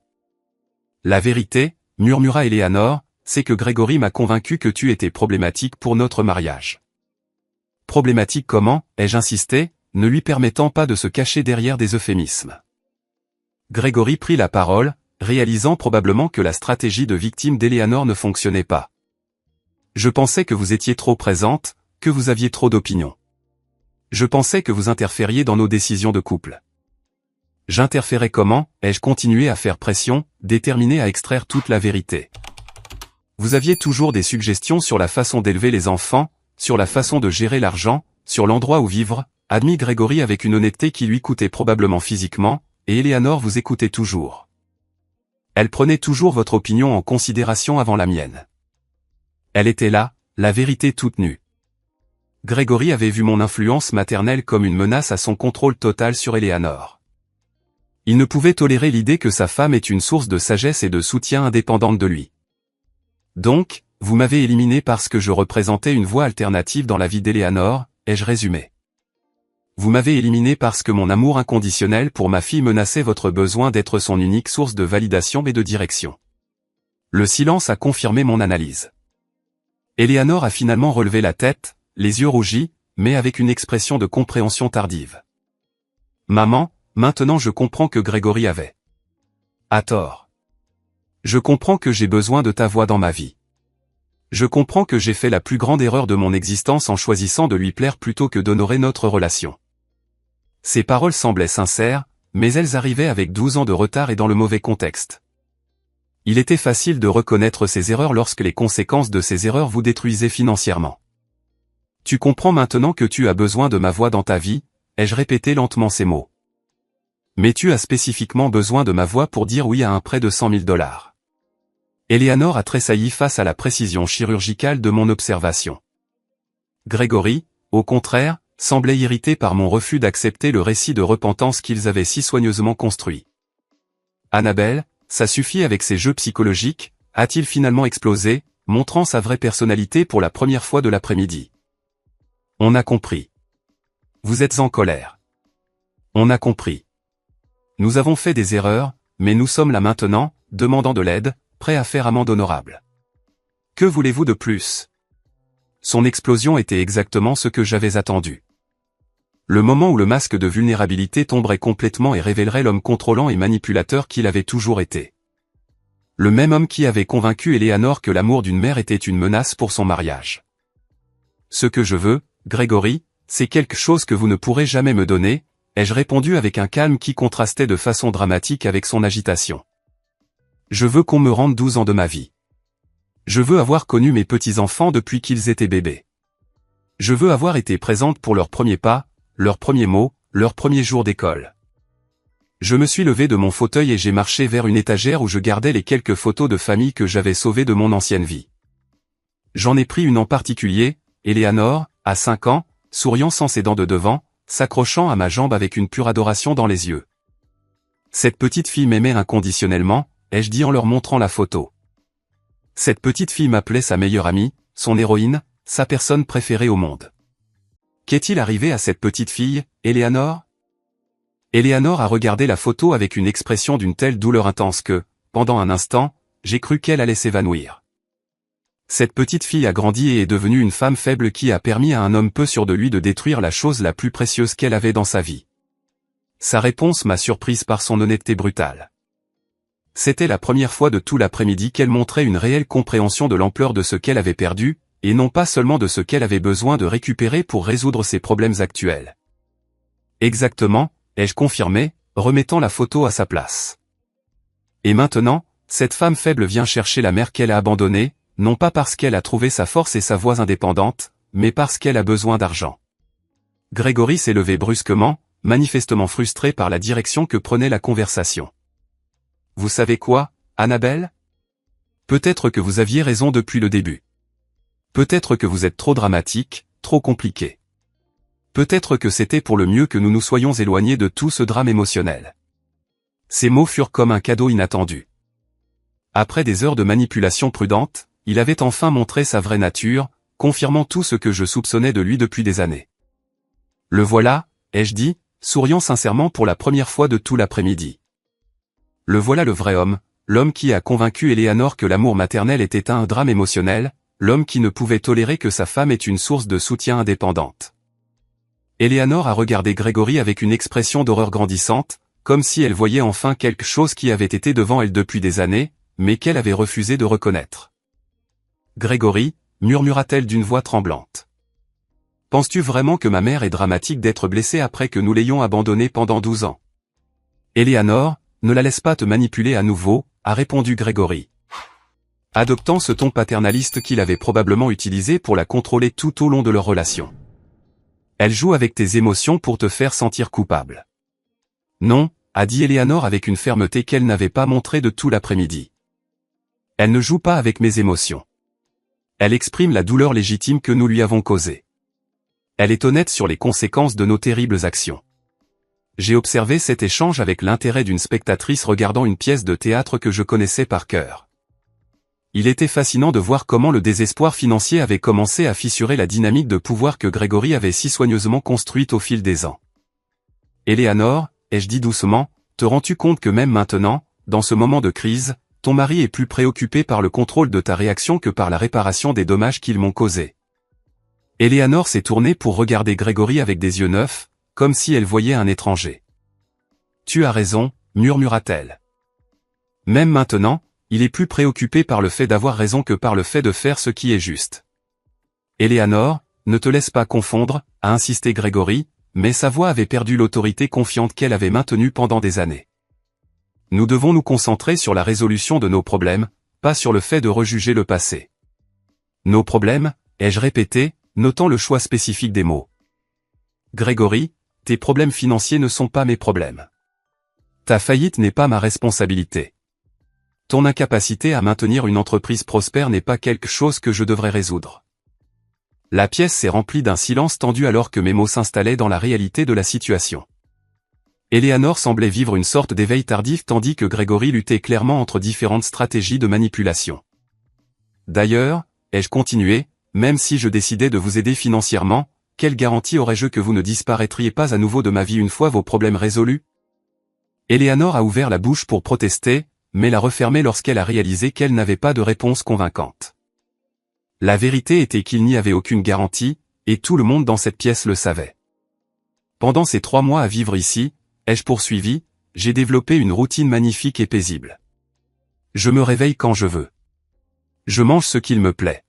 La vérité, murmura Eleanor, c'est que Gregory m'a convaincu que tu étais problématique pour notre mariage. Problématique comment, ai-je insisté, ne lui permettant pas de se cacher derrière des euphémismes. Gregory prit la parole, réalisant probablement que la stratégie de victime d'Eleanor ne fonctionnait pas. Je pensais que vous étiez trop présente, que vous aviez trop d'opinions. Je pensais que vous interfériez dans nos décisions de couple. J'interférais comment? Ai-je continué à faire pression, déterminé à extraire toute la vérité? Vous aviez toujours des suggestions sur la façon d'élever les enfants, sur la façon de gérer l'argent, sur l'endroit où vivre, admit Grégory avec une honnêteté qui lui coûtait probablement physiquement, et Eleanor vous écoutait toujours. Elle prenait toujours votre opinion en considération avant la mienne. Elle était là, la vérité toute nue. Grégory avait vu mon influence maternelle comme une menace à son contrôle total sur Eleanor. Il ne pouvait tolérer l'idée que sa femme est une source de sagesse et de soutien indépendante de lui. Donc, vous m'avez éliminé parce que je représentais une voie alternative dans la vie d'Eleanor, ai-je résumé. Vous m'avez éliminé parce que mon amour inconditionnel pour ma fille menaçait votre besoin d'être son unique source de validation et de direction. Le silence a confirmé mon analyse. Eleanor a finalement relevé la tête, les yeux rougis, mais avec une expression de compréhension tardive. Maman, maintenant je comprends que Grégory avait à tort. Je comprends que j'ai besoin de ta voix dans ma vie. Je comprends que j'ai fait la plus grande erreur de mon existence en choisissant de lui plaire plutôt que d'honorer notre relation. Ces paroles semblaient sincères, mais elles arrivaient avec 12 ans de retard et dans le mauvais contexte. Il était facile de reconnaître ses erreurs lorsque les conséquences de ces erreurs vous détruisaient financièrement. Tu comprends maintenant que tu as besoin de ma voix dans ta vie, ai-je répété lentement ces mots. Mais tu as spécifiquement besoin de ma voix pour dire oui à un prêt de $100 000. Eleanor a tressailli face à la précision chirurgicale de mon observation. Grégory, au contraire, semblait irrité par mon refus d'accepter le récit de repentance qu'ils avaient si soigneusement construit. Annabelle, ça suffit avec ces jeux psychologiques, a-t-il finalement explosé, montrant sa vraie personnalité pour la première fois de l'après-midi. On a compris. Vous êtes en colère. On a compris. Nous avons fait des erreurs, mais nous sommes là maintenant, demandant de l'aide, prêts à faire amende honorable. Que voulez-vous de plus? Son explosion était exactement ce que j'avais attendu. Le moment où le masque de vulnérabilité tomberait complètement et révélerait l'homme contrôlant et manipulateur qu'il avait toujours été. Le même homme qui avait convaincu Eleanor que l'amour d'une mère était une menace pour son mariage. Ce que je veux, Grégory, c'est quelque chose que vous ne pourrez jamais me donner, ai-je répondu avec un calme qui contrastait de façon dramatique avec son agitation. Je veux qu'on me rende 12 ans de ma vie. Je veux avoir connu mes petits-enfants depuis qu'ils étaient bébés. Je veux avoir été présente pour leurs premiers pas, leurs premiers mots, leurs premiers jours d'école. Je me suis levé de mon fauteuil et j'ai marché vers une étagère où je gardais les quelques photos de famille que j'avais sauvées de mon ancienne vie. J'en ai pris une en particulier, Eleanor, à 5 ans, souriant sans ses dents de devant, s'accrochant à ma jambe avec une pure adoration dans les yeux. Cette petite fille m'aimait inconditionnellement, ai-je dit en leur montrant la photo. Cette petite fille m'appelait sa meilleure amie, son héroïne, sa personne préférée au monde. Qu'est-il arrivé à cette petite fille, Eleanor? Eleanor a regardé la photo avec une expression d'une telle douleur intense que, pendant un instant, j'ai cru qu'elle allait s'évanouir. Cette petite fille a grandi et est devenue une femme faible qui a permis à un homme peu sûr de lui de détruire la chose la plus précieuse qu'elle avait dans sa vie. Sa réponse m'a surprise par son honnêteté brutale. C'était la première fois de tout l'après-midi qu'elle montrait une réelle compréhension de l'ampleur de ce qu'elle avait perdu, et non pas seulement de ce qu'elle avait besoin de récupérer pour résoudre ses problèmes actuels. Exactement, ai-je confirmé, remettant la photo à sa place. Et maintenant, cette femme faible vient chercher la mère qu'elle a abandonnée, non pas parce qu'elle a trouvé sa force et sa voix indépendante, mais parce qu'elle a besoin d'argent. Grégory s'est levé brusquement, manifestement frustré par la direction que prenait la conversation. Vous savez quoi, Annabelle? Peut-être que vous aviez raison depuis le début. Peut-être que vous êtes trop dramatique, trop compliqué. Peut-être que c'était pour le mieux que nous nous soyons éloignés de tout ce drame émotionnel. Ces mots furent comme un cadeau inattendu. Après des heures de manipulation prudente, il avait enfin montré sa vraie nature, confirmant tout ce que je soupçonnais de lui depuis des années. Le voilà, ai-je dit, souriant sincèrement pour la première fois de tout l'après-midi. Le voilà le vrai homme, l'homme qui a convaincu Eleanor que l'amour maternel était un drame émotionnel, l'homme qui ne pouvait tolérer que sa femme ait une source de soutien indépendante. Eleanor a regardé Grégory avec une expression d'horreur grandissante, comme si elle voyait enfin quelque chose qui avait été devant elle depuis des années, mais qu'elle avait refusé de reconnaître. Grégory, murmura-t-elle d'une voix tremblante. Penses-tu vraiment que ma mère est dramatique d'être blessée après que nous l'ayons abandonnée pendant 12 ans? Eleanor, ne la laisse pas te manipuler à nouveau, a répondu Gregory, adoptant ce ton paternaliste qu'il avait probablement utilisé pour la contrôler tout au long de leur relation. Elle joue avec tes émotions pour te faire sentir coupable. Non, a dit Eleanor avec une fermeté qu'elle n'avait pas montrée de tout l'après-midi. Elle ne joue pas avec mes émotions. Elle exprime la douleur légitime que nous lui avons causée. Elle est honnête sur les conséquences de nos terribles actions. J'ai observé cet échange avec l'intérêt d'une spectatrice regardant une pièce de théâtre que je connaissais par cœur. Il était fascinant de voir comment le désespoir financier avait commencé à fissurer la dynamique de pouvoir que Gregory avait si soigneusement construite au fil des ans. Eleanor, ai-je dit doucement, te rends-tu compte que même maintenant, dans ce moment de crise, ton mari est plus préoccupé par le contrôle de ta réaction que par la réparation des dommages qu'ils m'ont causés? Eleanor s'est tournée pour regarder Gregory avec des yeux neufs, comme si elle voyait un étranger. Tu as raison, murmura-t-elle. Même maintenant, il est plus préoccupé par le fait d'avoir raison que par le fait de faire ce qui est juste. Eleanor, ne te laisse pas confondre, a insisté Gregory, mais sa voix avait perdu l'autorité confiante qu'elle avait maintenue pendant des années. Nous devons nous concentrer sur la résolution de nos problèmes, pas sur le fait de rejuger le passé. Nos problèmes, ai-je répété, notant le choix spécifique des mots. Gregory, tes problèmes financiers ne sont pas mes problèmes. Ta faillite n'est pas ma responsabilité. Ton incapacité à maintenir une entreprise prospère n'est pas quelque chose que je devrais résoudre. La pièce s'est remplie d'un silence tendu alors que mes mots s'installaient dans la réalité de la situation. Eleanor semblait vivre une sorte d'éveil tardif tandis que Gregory luttait clairement entre différentes stratégies de manipulation. D'ailleurs, ai-je continué, même si je décidais de vous aider financièrement, quelle garantie aurais-je que vous ne disparaîtriez pas à nouveau de ma vie une fois vos problèmes résolus? Eleanor a ouvert la bouche pour protester, mais l'a refermée lorsqu'elle a réalisé qu'elle n'avait pas de réponse convaincante. La vérité était qu'il n'y avait aucune garantie, et tout le monde dans cette pièce le savait. Pendant ces 3 mois à vivre ici, ai-je poursuivi, j'ai développé une routine magnifique et paisible. Je me réveille quand je veux. Je mange ce qu'il me plaît.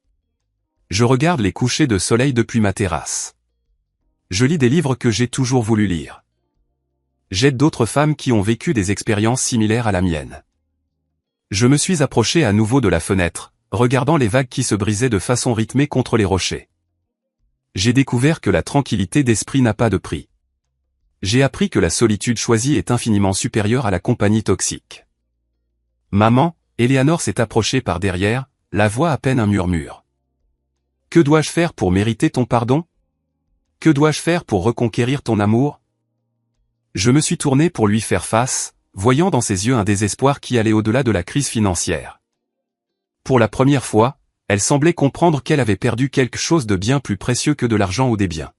Je regarde les couchers de soleil depuis ma terrasse. Je lis des livres que j'ai toujours voulu lire. J'aide d'autres femmes qui ont vécu des expériences similaires à la mienne. Je me suis approché à nouveau de la fenêtre, regardant les vagues qui se brisaient de façon rythmée contre les rochers. J'ai découvert que la tranquillité d'esprit n'a pas de prix. J'ai appris que la solitude choisie est infiniment supérieure à la compagnie toxique. Maman, Eleanor s'est approchée par derrière, la voix à peine un murmure. Que dois-je faire pour mériter ton pardon? Que dois-je faire pour reconquérir ton amour? Je me suis tourné pour lui faire face, voyant dans ses yeux un désespoir qui allait au-delà de la crise financière. Pour la première fois, elle semblait comprendre qu'elle avait perdu quelque chose de bien plus précieux que de l'argent ou des biens.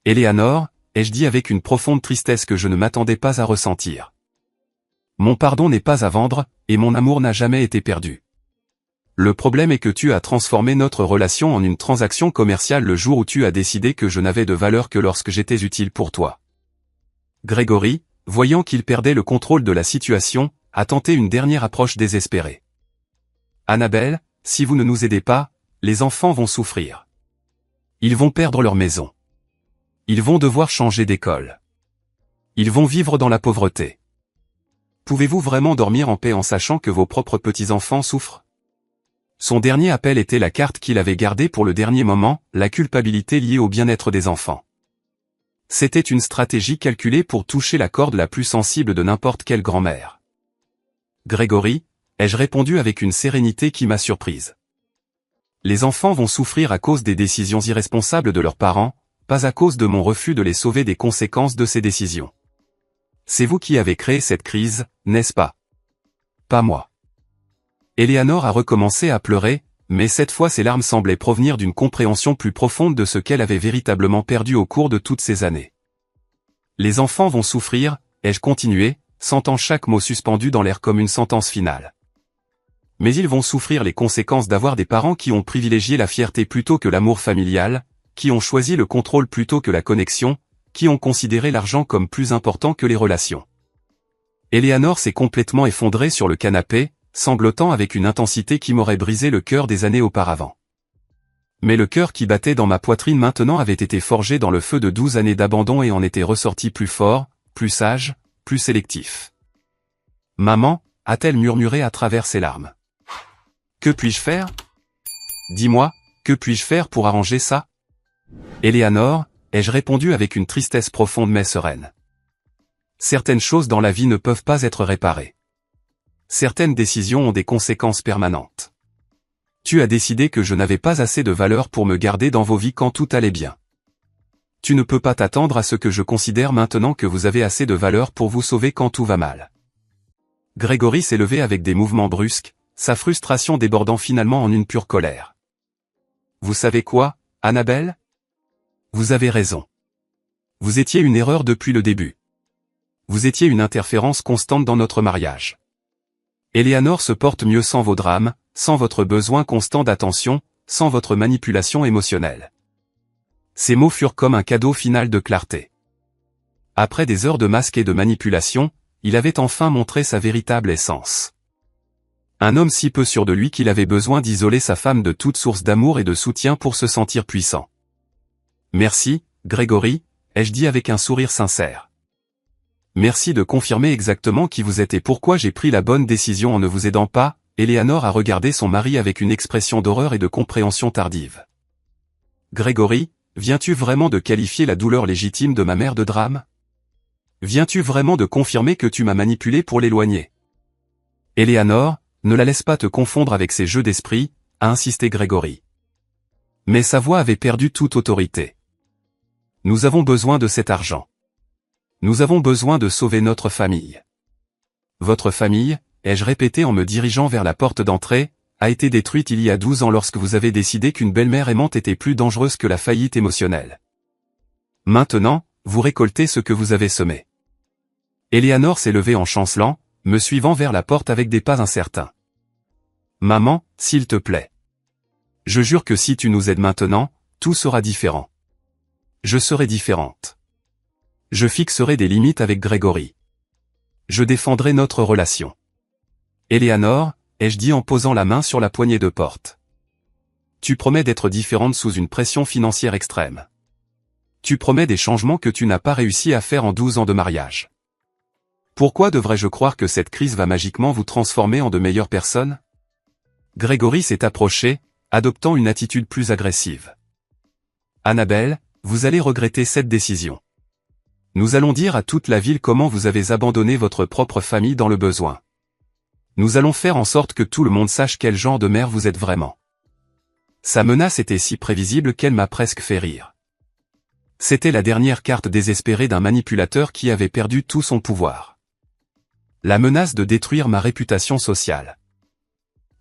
Eleanor, ai-je dit avec une profonde tristesse que je ne m'attendais pas à ressentir. Mon pardon n'est pas à vendre, et mon amour n'a jamais été perdu. Le problème est que tu as transformé notre relation en une transaction commerciale le jour où tu as décidé que je n'avais de valeur que lorsque j'étais utile pour toi. Gregory, voyant qu'il perdait le contrôle de la situation, a tenté une dernière approche désespérée. Annabelle, si vous ne nous aidez pas, les enfants vont souffrir. Ils vont perdre leur maison. Ils vont devoir changer d'école. Ils vont vivre dans la pauvreté. Pouvez-vous vraiment dormir en paix en sachant que vos propres petits-enfants souffrent? Son dernier appel était la carte qu'il avait gardée pour le dernier moment, la culpabilité liée au bien-être des enfants. C'était une stratégie calculée pour toucher la corde la plus sensible de n'importe quelle grand-mère. Gregory, ai-je répondu avec une sérénité qui m'a surprise. Les enfants vont souffrir à cause des décisions irresponsables de leurs parents, pas à cause de mon refus de les sauver des conséquences de ces décisions. C'est vous qui avez créé cette crise, n'est-ce pas? Pas moi. Eleanor a recommencé à pleurer, mais cette fois ses larmes semblaient provenir d'une compréhension plus profonde de ce qu'elle avait véritablement perdu au cours de toutes ces années. Les enfants vont souffrir, ai-je continué, sentant chaque mot suspendu dans l'air comme une sentence finale. Mais ils vont souffrir les conséquences d'avoir des parents qui ont privilégié la fierté plutôt que l'amour familial, qui ont choisi le contrôle plutôt que la connexion, qui ont considéré l'argent comme plus important que les relations. Eleanor s'est complètement effondrée sur le canapé, sanglotant avec une intensité qui m'aurait brisé le cœur des années auparavant. Mais le cœur qui battait dans ma poitrine maintenant avait été forgé dans le feu de 12 années d'abandon et en était ressorti plus fort, plus sage, plus sélectif. Maman, a-t-elle murmuré à travers ses larmes. Que puis-je faire? Dis-moi, que puis-je faire pour arranger ça? Éléanore, ai-je répondu avec une tristesse profonde mais sereine. Certaines choses dans la vie ne peuvent pas être réparées. Certaines décisions ont des conséquences permanentes. Tu as décidé que je n'avais pas assez de valeur pour me garder dans vos vies quand tout allait bien. Tu ne peux pas t'attendre à ce que je considère maintenant que vous avez assez de valeur pour vous sauver quand tout va mal. Grégory s'est levé avec des mouvements brusques, sa frustration débordant finalement en une pure colère. Vous savez quoi, Annabelle? Vous avez raison. Vous étiez une erreur depuis le début. Vous étiez une interférence constante dans notre mariage. Éléanore se porte mieux sans vos drames, sans votre besoin constant d'attention, sans votre manipulation émotionnelle. Ces mots furent comme un cadeau final de clarté. Après des heures de masque et de manipulation, il avait enfin montré sa véritable essence. Un homme si peu sûr de lui qu'il avait besoin d'isoler sa femme de toute source d'amour et de soutien pour se sentir puissant. Merci, Grégory, ai-je dit avec un sourire sincère. Merci de confirmer exactement qui vous êtes et pourquoi j'ai pris la bonne décision en ne vous aidant pas. Éléanore a regardé son mari avec une expression d'horreur et de compréhension tardive. Grégory, viens-tu vraiment de qualifier la douleur légitime de ma mère de drame? Viens-tu vraiment de confirmer que tu m'as manipulé pour l'éloigner? Éléanore, ne la laisse pas te confondre avec ses jeux d'esprit, a insisté Grégory. Mais sa voix avait perdu toute autorité. Nous avons besoin de cet argent. Nous avons besoin de sauver notre famille. Votre famille, ai-je répété en me dirigeant vers la porte d'entrée, a été détruite il y a 12 ans lorsque vous avez décidé qu'une belle-mère aimante était plus dangereuse que la faillite émotionnelle. Maintenant, vous récoltez ce que vous avez semé. Éléanore s'est levée en chancelant, me suivant vers la porte avec des pas incertains. Maman, s'il te plaît. Je jure que si tu nous aides maintenant, tout sera différent. Je serai différente. Je fixerai des limites avec Grégory. Je défendrai notre relation. Éléanore, ai-je dit en posant la main sur la poignée de porte. Tu promets d'être différente sous une pression financière extrême. Tu promets des changements que tu n'as pas réussi à faire en 12 ans de mariage. Pourquoi devrais-je croire que cette crise va magiquement vous transformer en de meilleures personnes? Grégory s'est approché, adoptant une attitude plus agressive. Annabelle, vous allez regretter cette décision. Nous allons dire à toute la ville comment vous avez abandonné votre propre famille dans le besoin. Nous allons faire en sorte que tout le monde sache quel genre de mère vous êtes vraiment. Sa menace était si prévisible qu'elle m'a presque fait rire. C'était la dernière carte désespérée d'un manipulateur qui avait perdu tout son pouvoir. La menace de détruire ma réputation sociale.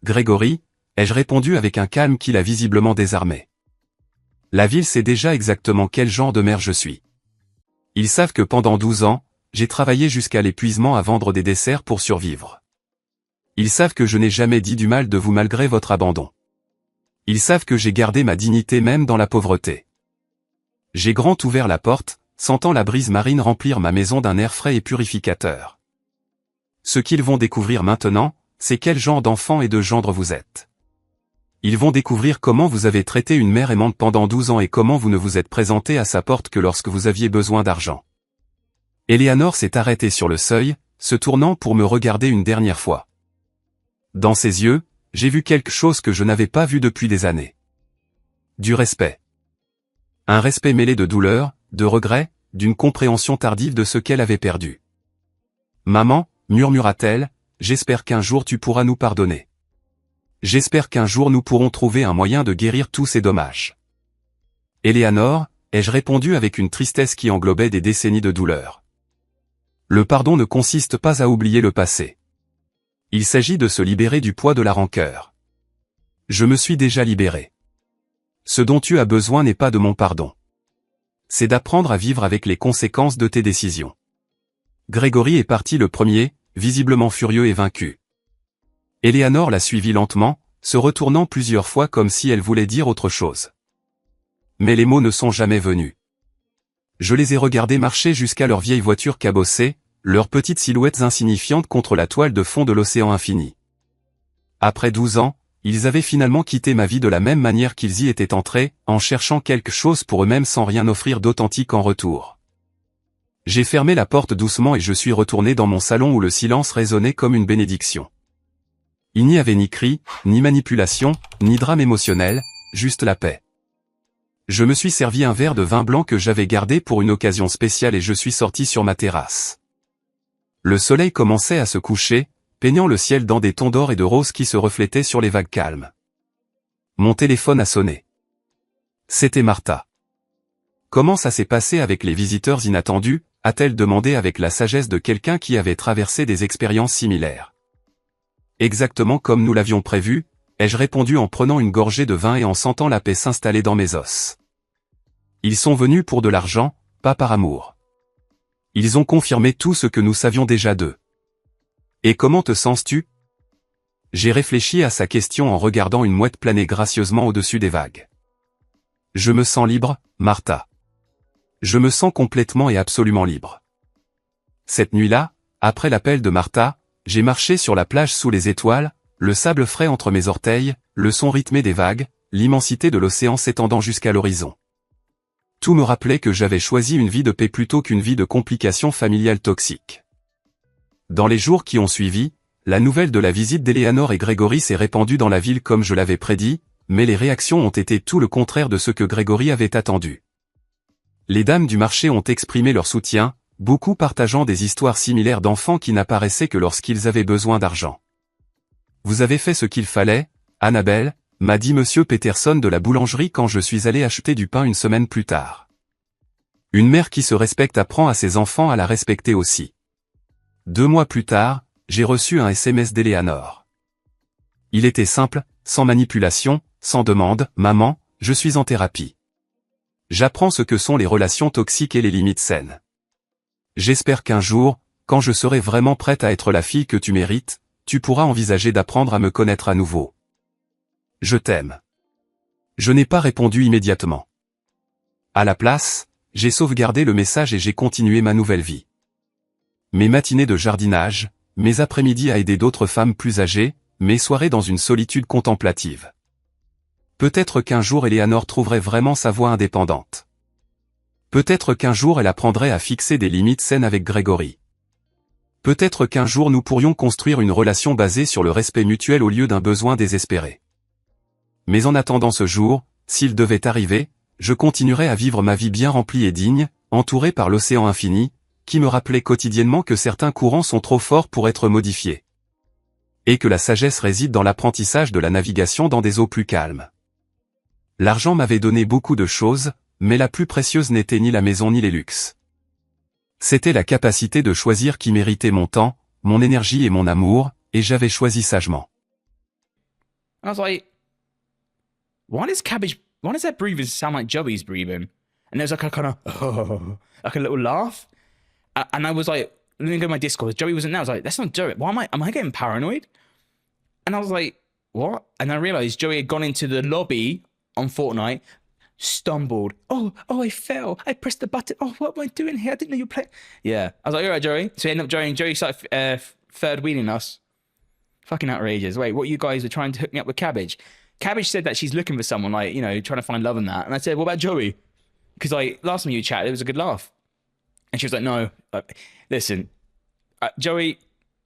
Grégory, ai-je répondu avec un calme qui l'a visiblement désarmé. La ville sait déjà exactement quel genre de mère je suis. Ils savent que pendant 12 ans, j'ai travaillé jusqu'à l'épuisement à vendre des desserts pour survivre. Ils savent que je n'ai jamais dit du mal de vous malgré votre abandon. Ils savent que j'ai gardé ma dignité même dans la pauvreté. J'ai grand ouvert la porte, sentant la brise marine remplir ma maison d'un air frais et purificateur. Ce qu'ils vont découvrir maintenant, c'est quel genre d'enfant et de gendre vous êtes. Ils vont découvrir comment vous avez traité une mère aimante pendant 12 ans et comment vous ne vous êtes présenté à sa porte que lorsque vous aviez besoin d'argent. Éléanore s'est arrêtée sur le seuil, se tournant pour me regarder une dernière fois. Dans ses yeux, j'ai vu quelque chose que je n'avais pas vu depuis des années. Du respect. Un respect mêlé de douleur, de regret, d'une compréhension tardive de ce qu'elle avait perdu. Maman, murmura-t-elle, j'espère qu'un jour tu pourras nous pardonner. J'espère qu'un jour nous pourrons trouver un moyen de guérir tous ces dommages. Éléanore, ai-je répondu avec une tristesse qui englobait des décennies de douleur. Le pardon ne consiste pas à oublier le passé. Il s'agit de se libérer du poids de la rancœur. Je me suis déjà libéré. Ce dont tu as besoin n'est pas de mon pardon. C'est d'apprendre à vivre avec les conséquences de tes décisions. Grégory est parti le premier, visiblement furieux et vaincu. Éléanore l'a suivi lentement, se retournant plusieurs fois comme si elle voulait dire autre chose. Mais les mots ne sont jamais venus. Je les ai regardés marcher jusqu'à leur vieille voiture cabossée, leurs petites silhouettes insignifiantes contre la toile de fond de l'océan infini. Après 12 ans, Ils avaient finalement quitté ma vie de la même manière qu'ils y étaient entrés, en cherchant quelque chose pour eux-mêmes sans rien offrir d'authentique en retour. J'ai fermé la porte doucement et je suis retourné dans mon salon où le silence résonnait comme une bénédiction. Il n'y avait ni cri, ni manipulation, ni drame émotionnel, juste la paix. Je me suis servi un verre de vin blanc que j'avais gardé pour une occasion spéciale et je suis sorti sur ma terrasse. Le soleil commençait à se coucher, peignant le ciel dans des tons d'or et de rose qui se reflétaient sur les vagues calmes. Mon téléphone a sonné. C'était Martha. Comment ça s'est passé avec les visiteurs inattendus, a-t-elle demandé avec la sagesse de quelqu'un qui avait traversé des expériences similaires. Exactement comme nous l'avions prévu, ai-je répondu en prenant une gorgée de vin et en sentant la paix s'installer dans mes os. Ils sont venus pour de l'argent, pas par amour. Ils ont confirmé tout ce que nous savions déjà d'eux. Et comment te sens-tu? J'ai réfléchi à sa question en regardant une mouette planer gracieusement au-dessus des vagues. Je me sens libre, Martha. Je me sens complètement et absolument libre. Cette nuit-là, après l'appel de Martha, j'ai marché sur la plage sous les étoiles, le sable frais entre mes orteils, le son rythmé des vagues, l'immensité de l'océan s'étendant jusqu'à l'horizon. Tout me rappelait que j'avais choisi une vie de paix plutôt qu'une vie de complications familiales toxiques. Dans les jours qui ont suivi, la nouvelle de la visite d'Eleanor et Grégory s'est répandue dans la ville comme je l'avais prédit, mais les réactions ont été tout le contraire de ce que Grégory avait attendu. Les dames du marché ont exprimé leur soutien, beaucoup partageant des histoires similaires d'enfants qui n'apparaissaient que lorsqu'ils avaient besoin d'argent. « Vous avez fait ce qu'il fallait, Annabelle », m'a dit Monsieur Peterson de la boulangerie quand je suis allé acheter du pain une semaine plus tard. Une mère qui se respecte apprend à ses enfants à la respecter aussi. 2 mois plus tard, j'ai reçu un SMS d'Eleanor. Il était simple, sans manipulation, sans demande, « Maman, je suis en thérapie. J'apprends ce que sont les relations toxiques et les limites saines. J'espère qu'un jour, quand je serai vraiment prête à être la fille que tu mérites, tu pourras envisager d'apprendre à me connaître à nouveau. Je t'aime. » Je n'ai pas répondu immédiatement. À la place, j'ai sauvegardé le message et j'ai continué ma nouvelle vie. Mes matinées de jardinage, mes après-midi à aider d'autres femmes plus âgées, mes soirées dans une solitude contemplative. Peut-être qu'un jour Eleanor trouverait vraiment sa voie indépendante. Peut-être qu'un jour elle apprendrait à fixer des limites saines avec Grégory. Peut-être qu'un jour nous pourrions construire une relation basée sur le respect mutuel au lieu d'un besoin désespéré. Mais en attendant ce jour, s'il devait arriver, je continuerai à vivre ma vie bien remplie et digne, entourée par l'océan infini, qui me rappelait quotidiennement que certains courants sont trop forts pour être modifiés. Et que la sagesse réside dans l'apprentissage de la navigation dans des eaux plus calmes. L'argent m'avait donné beaucoup de choses, mais la plus précieuse n'était ni la maison ni les luxes. C'était la capacité de choisir qui méritait mon temps, mon énergie et mon amour, et j'avais choisi sagement. I was like, why does that breathing sound like Joey's breathing? And there's like a kind of, like a little laugh. And I was like, let me go to my Discord. Joey wasn't there. I was like, that's not Joey. Why am I getting paranoid? And I was like, what? And I realized Joey had gone into the lobby on Fortnite, stumbled. Oh, I fell. I pressed the button. Oh, what am I doing here? I didn't know you were playing. Yeah. I was like, all right, Joey. So we ended up Joey started third wheeling us. Fucking outrageous. Wait, what you guys were trying to hook me up with Cabbage? Cabbage said that she's looking for someone, like, you know, trying to find love in that. And I said, what about Joey? Because like last time you chatted, it was a good laugh. And she was like, no, listen, Joey,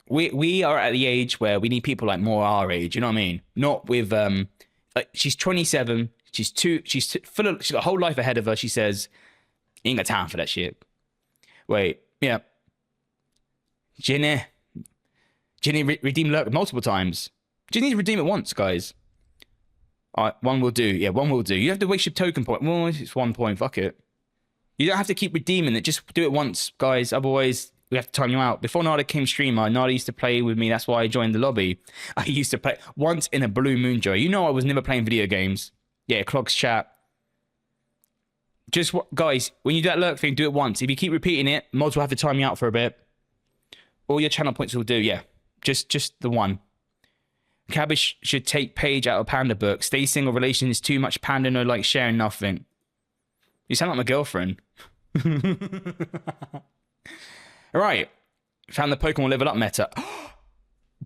we are at the age where we need people like more our age. You know what I mean? Not with like she's 27. She's full of. She's got a whole life ahead of her. She says, you ain't got time for that shit. Wait, yeah. Ginny redeemed Lurk multiple times. Ginny redeem it once, guys. All right, one will do. Yeah, one will do. You have to waste your token point. Well, it's 1 point. Fuck it. You don't have to keep redeeming it. Just do it once, guys. Otherwise, we have to time you out. Before Nada came streamer, Nada used to play with me. That's why I joined the lobby. I used to play once in a blue moon, Joey. You know I was never playing video games. Yeah, Clogs chat. Just, guys, when you do that lurk thing, do it once. If you keep repeating it, mods will have to time you out for a bit. All your channel points will do, yeah. Just the one. Cabbage should take Paige out of Panda book. Stay single relation is too much Panda, no like sharing nothing. You sound like my girlfriend. All right. Found the Pokemon level up meta.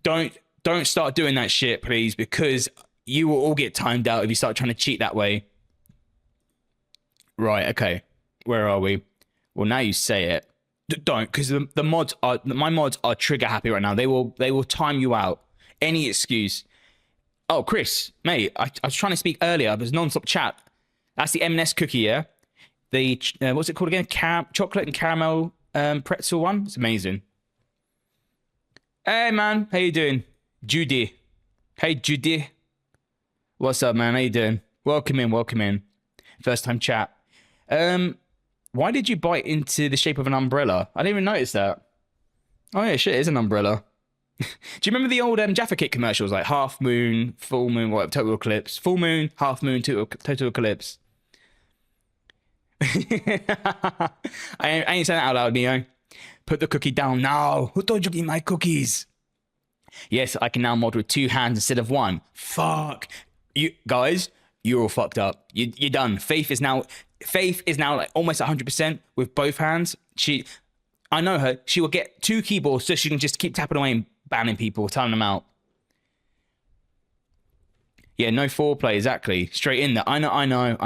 Don't start doing that shit, please, because you will all get timed out if you start trying to cheat that way. Right, okay. Where are we? Well, now you say it. Don't, because my mods are trigger happy right now. They will time you out. Any excuse. Oh, Chris, mate, I was trying to speak earlier. There's non-stop chat. That's the M&S cookie, yeah? The, what's it called again? Chocolate and caramel pretzel one. It's amazing. Hey, man. How you doing? Judy. Hey, Judy. What's up, man? How you doing? Welcome in. First time chat. Why did you bite into the shape of an umbrella? I didn't even notice that. Oh, yeah, shit, it is an umbrella. Do you remember the old Jaffa Cake commercials, like half moon, full moon, what, total eclipse? Full moon, half moon, total eclipse. I ain't saying that out loud, Neo. Put the cookie down now. Who told you to eat my cookies? Yes, I can now mod with 2 hands instead of 1. Fuck. You guys, you're all fucked up. You're done. Faith is now like almost 100% with both hands. I know her. She will get 2 keyboards so she can just keep tapping away and banning people, telling them out. Yeah, no foreplay, exactly. Straight in there. I know.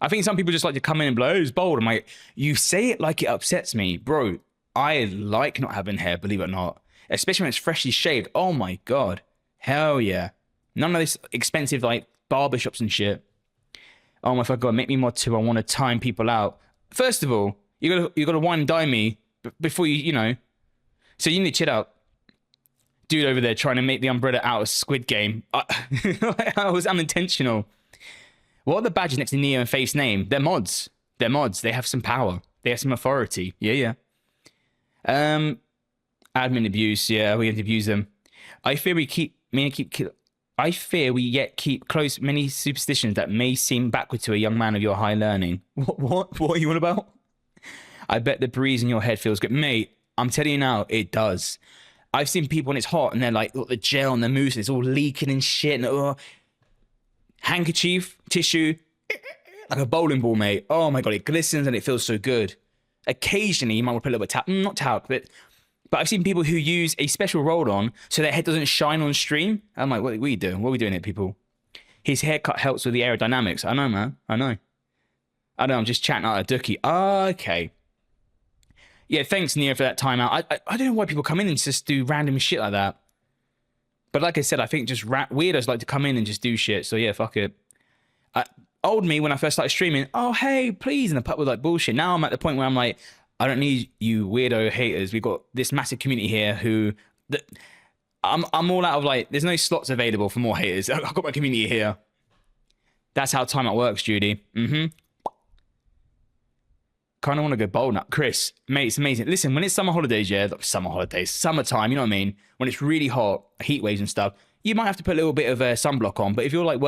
I think some people just like to come in and be like, oh, it's bold. I'm like, you say it like it upsets me. Bro, I like not having hair, believe it or not. Especially when it's freshly shaved. Oh my God. Hell yeah. None of this expensive like barbershops and shit. Oh my God, make me mod 2. I want to time people out. First of all, you gotta wine and dine me before you know. So you need to chill out. Dude over there trying to make the umbrella out of Squid Game. I was unintentional. What are the badges next to Neo and Faith's name? They're mods. They have some power. They have some authority. Yeah. Admin abuse. Yeah, we have to abuse them. I fear we yet keep close many superstitions that may seem backward to a young man of your high learning. What are you on about? I bet the breeze in your head feels good. Mate, I'm telling you now, it does. I've seen people when it's hot and they're like, look, the gel and the mousse is all leaking and shit. And handkerchief, tissue, like a bowling ball, mate. Oh my God, it glistens and it feels so good. Occasionally, you might want to put a little bit not talc, but I've seen people who use a special roll-on so their head doesn't shine on stream. I'm like, what are you doing? What are we doing here, people? His haircut helps with the aerodynamics. I know, man. I know, I'm just chatting out a dookie. Okay. Yeah, thanks, Neo, for that timeout. I don't know why people come in and just do random shit like that. But like I said, I think just weirdos like to come in and just do shit. So yeah, fuck it. Old me, when I first started streaming, oh, hey, please. And the pup was like, bullshit. Now I'm at the point where I'm like, I don't need you weirdo haters. We've got this massive community here who... I'm all out of like... There's no slots available for more haters. I've got my community here. That's how timeout works, Judy. Kind of want to go bold now. Chris, mate, it's amazing. Listen, when it's summertime, summertime, you know what I mean? When it's really hot, heat waves and stuff, you might have to put a little bit of sunblock on. But if you're like